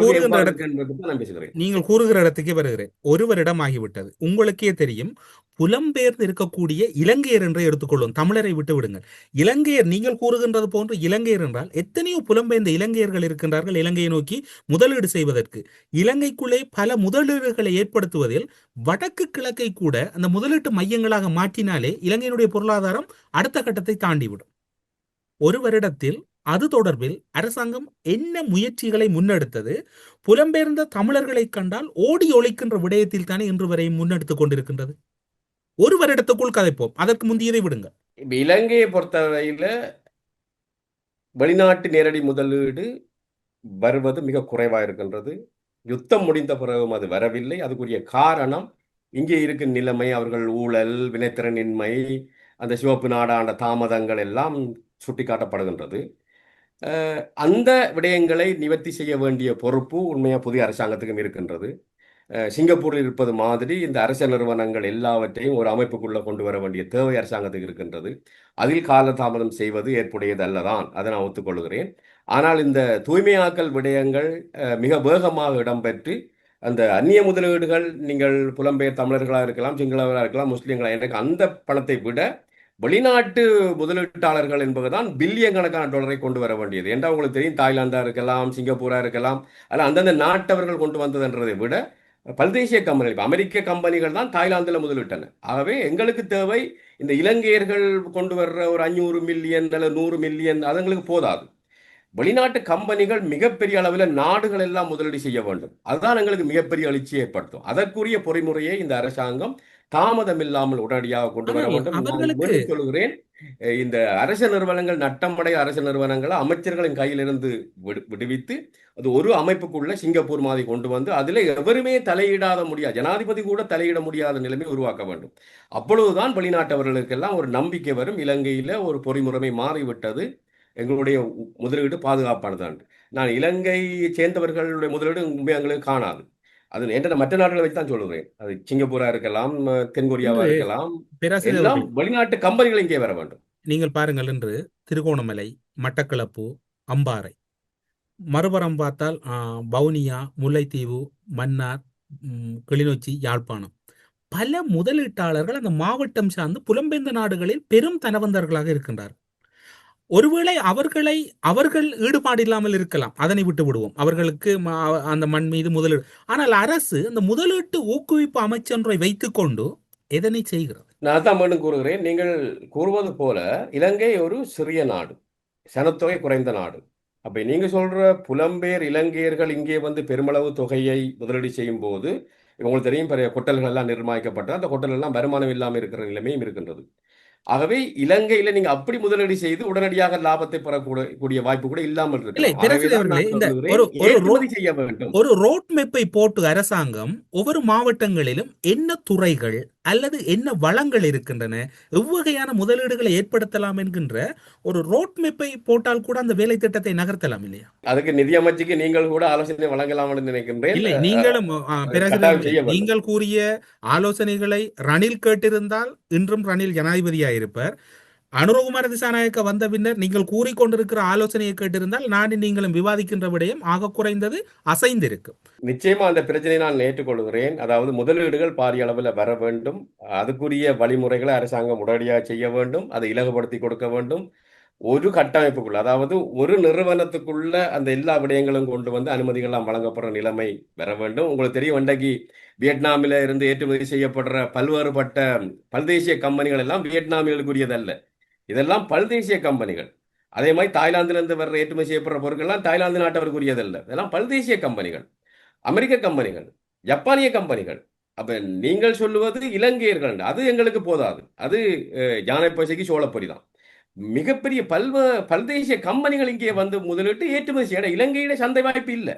கூறுகிற இடத்துக்கே வருகிறேன். 1 வருடம் ஆகிவிட்டது. உங்களுக்கே தெரியும், புலம்பெயர்ந்து இருக்கக்கூடிய இலங்கையர் என்று எடுத்துக்கொள்ளும், தமிழரை விட்டு விடுங்கள். இலங்கையர், நீங்கள் கூறுகின்றது போன்று இலங்கையர் என்றால் எத்தனையோ புலம்பெயர்ந்த இலங்கையர்கள் இருக்கின்றார்கள் இலங்கையை நோக்கி முதலீடு செய்வதற்கு. இலங்கைக்குள்ளே பல முதலீடுகளை ஏற்படுத்துவதில் வடக்கு கிழக்கை கூட அந்த முதலீட்டு மையங்களாக மாற்றினாலே இலங்கையினுடைய பொருளாதாரம் அடுத்த கட்டத்தை தாண்டிவிடும். 1 வருடத்தில் அது தொடர்பில் அரசாங்கம் என்ன முயற்சிகளை முன்னெடுத்தது? புலம்பெயர்ந்த தமிழர்களை கண்டால் ஓடி ஒழிக்கின்ற விடயத்தில் தானே இன்று வரை முன்னெடுத்துக் கொண்டிருக்கின்றது. 1 வருடத்துக்குள் கதைப்போம், அதற்கு முந்தையதை விடுங்க. இலங்கையை பொறுத்தவரையில வெளிநாட்டு நேரடி முதலீடு வருவது மிக குறைவாக இருக்கின்றது. யுத்தம் முடிந்த பிறகும் அது வரவில்லை. அதுக்குரிய காரணம் இங்கே இருக்கும் நிலைமை, அவர்கள் ஊழல், வினைத்திறனின்மை, அந்த சிவப்பு நாடாண்ட தாமதங்கள் எல்லாம் சுட்டிக்காட்டப்படுகின்றது. அந்த விடயங்களை நிவர்த்தி செய்ய வேண்டிய பொறுப்பு உண்மையாக புதிய அரசாங்கத்துக்கும் இருக்கின்றது. சிங்கப்பூரில் இருப்பது மாதிரி இந்த அரச நிறுவனங்கள் எல்லாவற்றையும் ஒரு அமைப்புக்குள்ளே கொண்டு வர வேண்டிய தேவை அரசாங்கத்துக்கு இருக்கின்றது. அதில் காலதாமதம் செய்வது ஏற்புடையது அல்லதான், அதை நான் ஒத்துக்கொள்கிறேன். ஆனால் இந்த தூய்மையாக்கல் விடயங்கள் மிக வேகமாக இடம்பெற்று அந்த அந்நிய முதலீடுகள், நீங்கள் புலம்பெயர் தமிழர்களாக இருக்கலாம், சிங்களவர்களாக இருக்கலாம், முஸ்லீம்களாக இருக்கலாம், அந்த பணத்தை விட வெளிநாட்டு முதலீட்டாளர்கள் என்பதுதான் பில்லியன் கணக்கான டாலரை கொண்டு வர வேண்டியது. என்றால் உங்களுக்கு தெரியும், தாய்லாந்தா இருக்கலாம், சிங்கப்பூரா இருக்கலாம், அல்ல அந்தந்த நாட்டவர்கள் கொண்டு வந்ததுன்றதை விட பல்தேசிய கம்பெனிகள், அமெரிக்க கம்பெனிகள் தான் தாய்லாந்தில் முதலிட்டன. ஆகவே எங்களுக்கு தேவை இந்த இலங்கையர்கள் கொண்டு வர்ற ஒரு 500 மில்லியன் அல்லது 100 மில்லியன், அது எங்களுக்கு போதாது. வெளிநாட்டு கம்பெனிகள் மிகப்பெரிய அளவில் நாடுகள் எல்லாம் முதலீடு செய்ய வேண்டும். அதுதான் எங்களுக்கு மிகப்பெரிய எழுச்சியை ஏற்படுத்தும். அதற்குரிய பொறிமுறையை இந்த அரசாங்கம் தாமதம் இல்லாமல் உடனடியாக கொண்டு வர வேண்டும். சொல்கிறேன், இந்த அரசு நிறுவனங்கள், நட்டமடைய அரசு நிறுவனங்களை அமைச்சர்களின் கையிலிருந்து விடுவித்து அது ஒரு அமைப்புக்குள்ள சிங்கப்பூர் மாதிரி கொண்டு வந்து அதில் எவருமே தலையிடாத முடியாது, ஜனாதிபதி கூட தலையிட முடியாத நிலைமை உருவாக்க வேண்டும். அப்பொழுதுதான் வெளிநாட்டவர்களுக்கெல்லாம் ஒரு நம்பிக்கை வரும், இலங்கையில ஒரு பொறிமுறை மாறிவிட்டது, எங்களுடைய முதலீடு பாதுகாப்பானதான். நான் இலங்கையை சேர்ந்தவர்களுடைய முதலீடு எங்களுக்கு காணாது. அது என்ற மற்ற நாடுகளை வச்சு தான் சொல்லுறேன். அது சிங்கப்பூரா இருக்கலாம், தென்கொரியாவா இருக்கலாம், எல்லாம் வெளிநாட்டு கம்பெனிகள் இங்கே வர வேண்டும். நீங்கள் பாருங்கள், என்று திருகோணமலை, மட்டக்களப்பு, அம்பாறை, மறுபுறம் பார்த்தால் வவுனியா, முல்லைத்தீவு, மன்னார், கிளிநொச்சி, யாழ்ப்பாணம், பல முதலீட்டாளர்கள் அந்த மாவட்டம் சார்ந்து புலம்பெயர்ந்த நாடுகளில் பெரும் தனவந்தர்களாக இருக்கின்றார். ஒருவேளை அவர்கள் ஈடுபாடு இல்லாமல் இருக்கலாம், அதனை விட்டு விடுவோம். அவர்களுக்கு அந்த மண் மீது முதலீடு. ஆனால் அரசு அந்த முதலீட்டு ஊக்குவிப்பு அமைச்சொன்றை வைத்துக்கொண்டு எதனை செய்கிறது? நான் தான் மீண்டும் கூறுகிறேன், நீங்கள் கூறுவது போல இலங்கை ஒரு சிறிய நாடு, சனத்தொகை குறைந்த நாடு. அப்ப நீங்க சொல்ற புலம்பெயர் இலங்கையர்கள் இங்கே வந்து பெருமளவு தொகையை முதலீடு செய்யும் போது உங்களுக்கு தெரியும், பெரிய கொட்டல்கள் எல்லாம் நிர்மாணிக்கப்பட்டு அந்த கொட்டல் எல்லாம் வருமானம் இல்லாமல் இருக்கிற நிலைமையும் இருக்கின்றது. ஆகவே இலங்கையில நீங்க அப்படி முதலீடு செய்து உடனடியாக லாபத்தை பெறக்கூடிய வாய்ப்பு கூட இல்லாமல் இல்லை இருக்கலாம். பேராசிரியர் ஆகவேதான் அவர்களே, நான் இந்த சொல்லுகிறேன், ஏற்றுமதி செய்ய வேண்டும். ஒரு ரோட் மேப்பை போட்டு அரசாங்கம் ஒவ்வொரு மாவட்டங்களிலும் என்ன துறைகள் அல்லது என்ன வளங்கள் இருக்கின்றன, எவ்வகையான முதலீடுகளை ஏற்படுத்தலாம் என்கின்ற ஒரு ரோட் மேப்பை போட்டால் கூட அந்த வேலை திட்டத்தை நகர்த்தலாம் இல்லையா? அதுக்கு நிதியமைச்சுக்கு நீங்கள் கூட ஆலோசனை வழங்கலாம் என்று நினைக்கின்றேன். இல்லை, நீங்களும் கட்டாயம் செய்ய வேண்டும். நீங்கள் கூறிய ஆலோசனைகளை ரணில் கேட்டிருந்தால் இன்றும் ரணில் ஜனாதிபதியாக இருப்பார். அனுரகுமார திசாநாயக்க வந்த பின்னர் நீங்கள் கூறிக்கொண்டிருக்கிற ஆலோசனையை கேட்டிருந்தால் நானும் நீங்களும் விவாதிக்கின்ற விடயம் ஆக குறைந்தது அசைந்திருக்கும். நிச்சயமா அந்த பிரச்சனையை நான் ஏற்றுக்கொள்கிறேன். அதாவது முதலீடுகள் பாரிய அளவில் வர வேண்டும், அதுக்குரிய வழிமுறைகளை அரசாங்கம் உடனடியாக செய்ய வேண்டும், அதை இலகுபடுத்தி கொடுக்க வேண்டும். ஒரு கட்டமைப்புக்குள்ள, அதாவது ஒரு நிறுவனத்துக்குள்ள அந்த எல்லா விடயங்களும் கொண்டு வந்து அனுமதிகள்லாம் வழங்கப்படுற நிலைமை வர வேண்டும். உங்களுக்கு தெரியும், இன்றைக்கு வியட்நாமில் இருந்து ஏற்றுமதி செய்யப்படுற பல்வேறுபட்ட பல்தேசிய கம்பெனிகள் எல்லாம் வியட்நாமிகளுக்குரியதல்ல, இதெல்லாம் பல்தேசிய கம்பெனிகள். அதே மாதிரி தாய்லாந்திலிருந்து வர்ற ஏற்றுமதி செய்யப்படுற பொருட்கள்லாம் தாய்லாந்து நாட்டவருக்குரியதல்ல, இதெல்லாம் பல்தேசிய கம்பெனிகள், அமெரிக்க கம்பெனிகள், ஜப்பானிய கம்பெனிகள். அப்ப நீங்கள் சொல்லுவது இலங்கையர்கள், அது எங்களுக்கு போதாது. அது யானை பசிக்கு சோளப்பொரி தான். மிகப்பெரிய பல்தேசிய கம்பெனிகள் இங்கே வந்து முதலீட்டு ஏற்றுமதி செய்ய இலங்கையில சந்தை வாய்ப்பு இல்லை.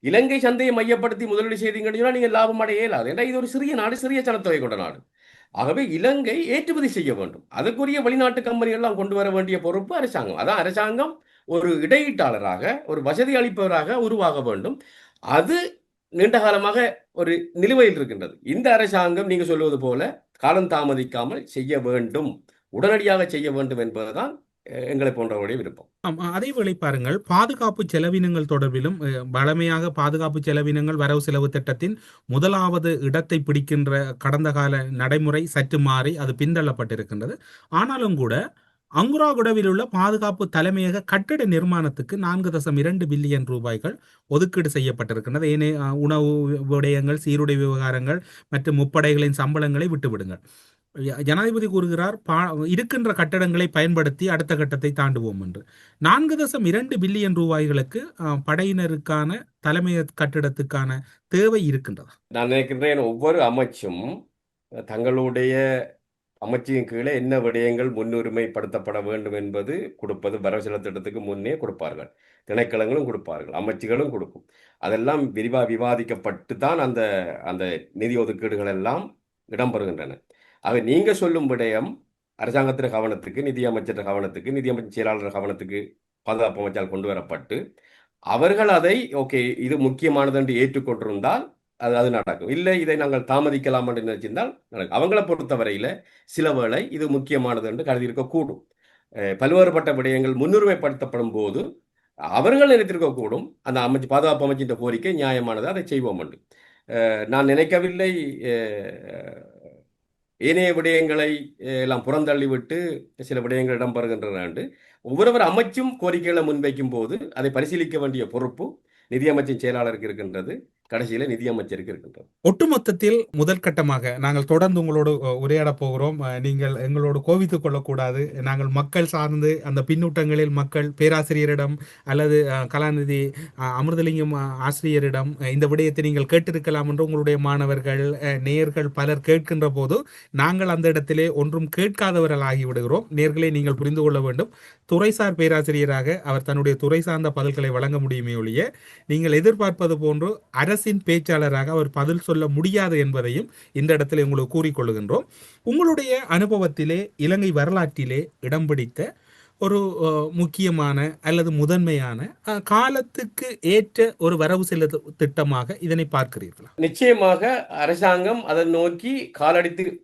இலங்கை சந்தையை மையப்படுத்தி முதலீடு செய்தீங்கன்னு சொன்னா நீங்க லாபம் அடைய இயலாது. ஏன்னா இது ஒரு சிறிய நாடு, சிறிய சனத்தொகை கொண்ட நாடு. ஆகவே இலங்கை ஏற்றுமதி செய்ய வேண்டும், அதுக்குரிய வெளிநாட்டு கம்பெனிகள் எல்லாம் கொண்டு வர வேண்டிய பொறுப்பு அரசாங்கம். அதான் அரசாங்கம் ஒரு இடையீட்டாளராக, ஒரு வசதி அளிப்பவராக உருவாக வேண்டும். அது நீண்ட காலமாக ஒரு நிலுவையில் இருக்கின்றது. இந்த அரசாங்கம் நீங்க சொல்வது போல காலம் தாமதிக்காமல் செய்ய வேண்டும், உடனடியாக செய்ய வேண்டும் என்பதுதான் எங்களை போன்றவருடைய விருப்பம். அதேவேளை பாருங்கள், பாதுகாப்பு செலவினங்கள் தொடர்பிலும் வழமையாக பாதுகாப்பு செலவினங்கள் வரவு செலவு திட்டத்தின் முதலாவது இடத்தை பிடிக்கின்ற கடந்த கால நடைமுறை சற்று மாறி அது பின்தள்ளப்பட்டிருக்கின்றது. ஆனாலும் கூட அங்குராகுடவில் உள்ள பாதுகாப்பு தலைமையக கட்டிட நிர்மாணத்துக்கு 4.2 பில்லியன் ரூபாய்கள் ஒதுக்கீடு செய்யப்பட்டிருக்கின்றது. ஏனே உணவு விடயங்கள், சீருடை விவகாரங்கள் மற்றும் முப்படைகளின் சம்பளங்களை விட்டுவிடுங்கள். ஜனாதிபதி கூறுகிறார், இருக்கின்ற கட்டடங்களை பயன்படுத்தி அடுத்த கட்டத்தை தாண்டுவோம் என்று. 4.2 பில்லியன் ரூபாய்களுக்கு படையினருக்கான தலைமைய கட்டிடத்துக்கான தேவை இருக்கின்றதா? நான் நினைக்கின்றேன் ஒவ்வொரு அமைச்சும் தங்களுடைய அமைச்சின் கீழே என்ன விடயங்கள் முன்னுரிமைப்படுத்தப்பட வேண்டும் என்பது கொடுப்பது வரவு செலவு திட்டத்துக்கு முன்னே கொடுப்பார்கள். திணைக்களங்களும் கொடுப்பார்கள், அமைச்சுகளும் கொடுக்கும். அதெல்லாம் விவாதிக்கப்பட்டு தான் அந்த அந்த நிதி ஒதுக்கீடுகள் எல்லாம் இடம்பெறுகின்றன. ஆக நீங்க சொல்லும் விடயம் அரசாங்கத்தின் கவனத்துக்கு, நிதியமைச்சர் கவனத்துக்கு, நிதியமைச்சர் செயலாளர் கவனத்துக்கு பாதுகாப்பு அமைச்சால் கொண்டு வரப்பட்டு அவர்கள் அதை ஓகே இது முக்கியமானது என்று ஏற்றுக்கொண்டிருந்தால் அது நடக்கும். இல்லை இதை நாங்கள் தாமதிக்கலாம் என்று நினைச்சிருந்தால் நடக்கும். அவங்களை பொறுத்தவரையில் சில வேளை இது முக்கியமானது என்று கருதி இருக்கக்கூடும். பல்வேறுபட்ட விடயங்கள் முன்னுரிமைப்படுத்தப்படும் போது அவர்கள் நினைத்திருக்கக்கூடும் அந்த பாதுகாப்பு அமைச்சின் கோரிக்கை நியாயமானது, அதை செய்வோம் என்று. நான் நினைக்கவில்லை ஏனைய விடயங்களை எல்லாம் புறந்தள்ளிவிட்டு சில விடயங்கள் இடம்பெறுகின்றன என்று. ஒவ்வொருவர் அமைச்சும் கோரிக்கைகளை முன்வைக்கும் போது அதை பரிசீலிக்க வேண்டிய பொறுப்பு நிதியமைச்சின் செயலாளருக்கு இருக்கின்றது, கடைசியில் நிதியமைச்சருக்கு இருக்கின்றது. ஒட்டுமொத்தத்தில் முதல் கட்டமாக நாங்கள் தொடர்ந்து உங்களோடு உரையாட போகிறோம். நீங்கள் எங்களோடு கோவித்துக் கொள்ளக்கூடாது. நாங்கள் மக்கள் சார்ந்து அந்த பின்னூட்டங்களில் மக்கள் பேராசிரியரிடம் அல்லது கலாநிதி அமிர்தலிங்கம் ஆசிரியரிடம் இந்த விடயத்தை நீங்கள் கேட்டிருக்கலாம் என்று உங்களுடைய மாணவர்கள் நேயர்கள் பலர் கேட்கின்ற போது நாங்கள் அந்த இடத்திலே ஒன்றும் கேட்காதவர்கள் ஆகிவிடுகிறோம். நேயர்களை நீங்கள் புரிந்து கொள்ள வேண்டும். துறைசார் பேராசிரியராக அவர் தன்னுடைய துறை சார்ந்த பதில்களை வழங்க முடியுமே ஒழிய நீங்கள் எதிர்பார்ப்பது போன்று அரசின் பேச்சாளராக அவர் பதில் சொல்ல முடியாது என்பதையும் இந்த இடத்துல உங்களுக்கு கூறிக்கொள்ளுகின்றோம். உங்களுடைய அனுபவத்திலே இலங்கை வரலாற்றிலே இடம் பிடித்த ஒரு முக்கியமான அல்லது முதன்மையான காலத்துக்கு ஏற்ற ஒரு வரவு செலவு திட்டமாக இதனை பார்க்கிறீர்களா? நிச்சயமாக அரசாங்கம் அதை நோக்கி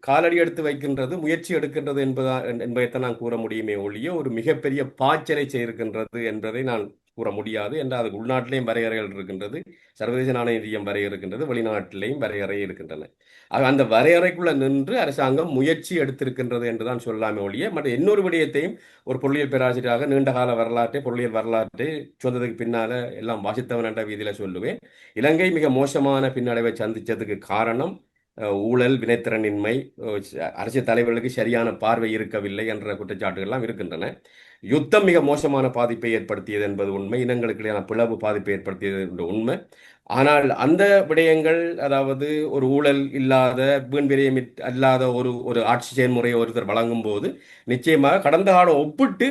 காலடி எடுத்து வைக்கின்றது, முயற்சி எடுக்கின்றது என்பதைத்தான் நான் கூற முடியுமே ஒழிய ஒரு மிகப்பெரிய பாய்ச்சலை செய்திருக்கின்றது என்பதை நான் கூற முடியாது என்ற அதுக்கு உள்நாட்டிலேயும் வரையறைகள் இருக்கின்றது, சர்வதேச நாணய நிதியம் வரையறை இருக்கின்றது, வெளிநாட்டிலேயும் வரையறை இருக்கின்றன. ஆக அந்த வரையறைக்குள்ள நின்று அரசாங்கம் முயற்சி எடுத்திருக்கின்றது என்றுதான் சொல்லாமே ஒழிய மற்ற இன்னொரு விடயத்தையும் ஒரு பொருளியல் பேராசிரியராக நீண்டகால வரலாற்றை பொருளியல் வரலாற்றை சுதந்திரத்துக்கு பின்னால எல்லாம் வாசித்தவன் என்ற வீதியில சொல்லுவேன். இலங்கை மிக மோசமான பின்னடைவை சந்திச்சதுக்கு காரணம் ஊழல், வினைத்திறனின்மை, அரசியல் தலைவர்களுக்கு சரியான பார்வை இருக்கவில்லை என்ற குற்றச்சாட்டுகள் எல்லாம் இருக்கின்றன. யுத்தம் மிக மோசமான பாதிப்பை ஏற்படுத்தியது என்பது உண்மை, இனங்களுக்கு இடையான பிளவு பாதிப்பை ஏற்படுத்தியது என்ற உண்மை. ஆனால் அந்த விடயங்கள், அதாவது ஒரு ஊழல் இல்லாத, வீண் விரயம் அல்லாத ஒரு ஆட்சி செயல்முறையை ஒருத்தர் வழங்கும் போது நிச்சயமாக கடந்த காலம் ஒப்பிட்டு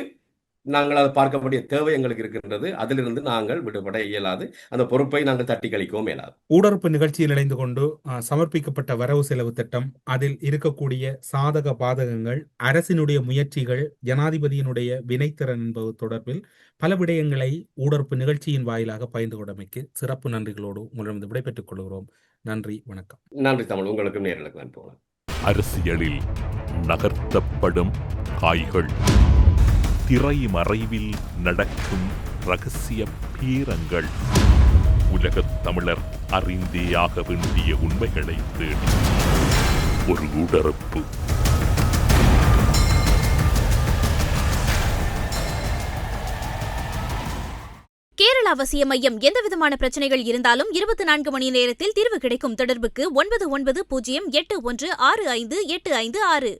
நாங்கள் அதை பார்க்க வேண்டிய தேவை எங்களுக்கு இருக்கின்றது. அதிலிருந்து நாங்கள் விடுபட இயலாது, அந்த பொறுப்பை நாங்கள் தட்டி கழிக்கவும் இயலாது. ஊடறுப்பு நிகழ்ச்சியில் இணைந்து கொண்டு சமர்ப்பிக்கப்பட்ட வரவு செலவு திட்டம், அதில் இருக்கக்கூடிய சாதக பாதகங்கள், அரசினுடைய முயற்சிகள், ஜனாதிபதியினுடைய வினைத்திறன் என்பது தொடர்பில் பல விடயங்களை ஊடறுப்பு நிகழ்ச்சியின் வாயிலாக பகிர்ந்து கொண்டமைக்கு சிறப்பு நன்றிகளோடு உங்களிடம் விடைபெற்றுக் கொள்கிறோம். நன்றி, வணக்கம். நன்றி தமிழ். உங்களுக்கும் நேர்களுக்கு நன்றி. அரசியலில் நகர்த்தப்படும் காய்கள், திரைமறைவில் நடக்கும் ரகசிய பேரங்கள், உலகத் தமிழர் அறிந்தேயாக வேண்டிய உண்மைகளை தேடி ஒரு ஊடறுப்பு. கேரள அவசிய மையம் எந்தவிதமான பிரச்சனைகள் இருந்தாலும் 24 மணி நேரத்தில் தீர்வு கிடைக்கும். தொடர்புக்கு 9908165856.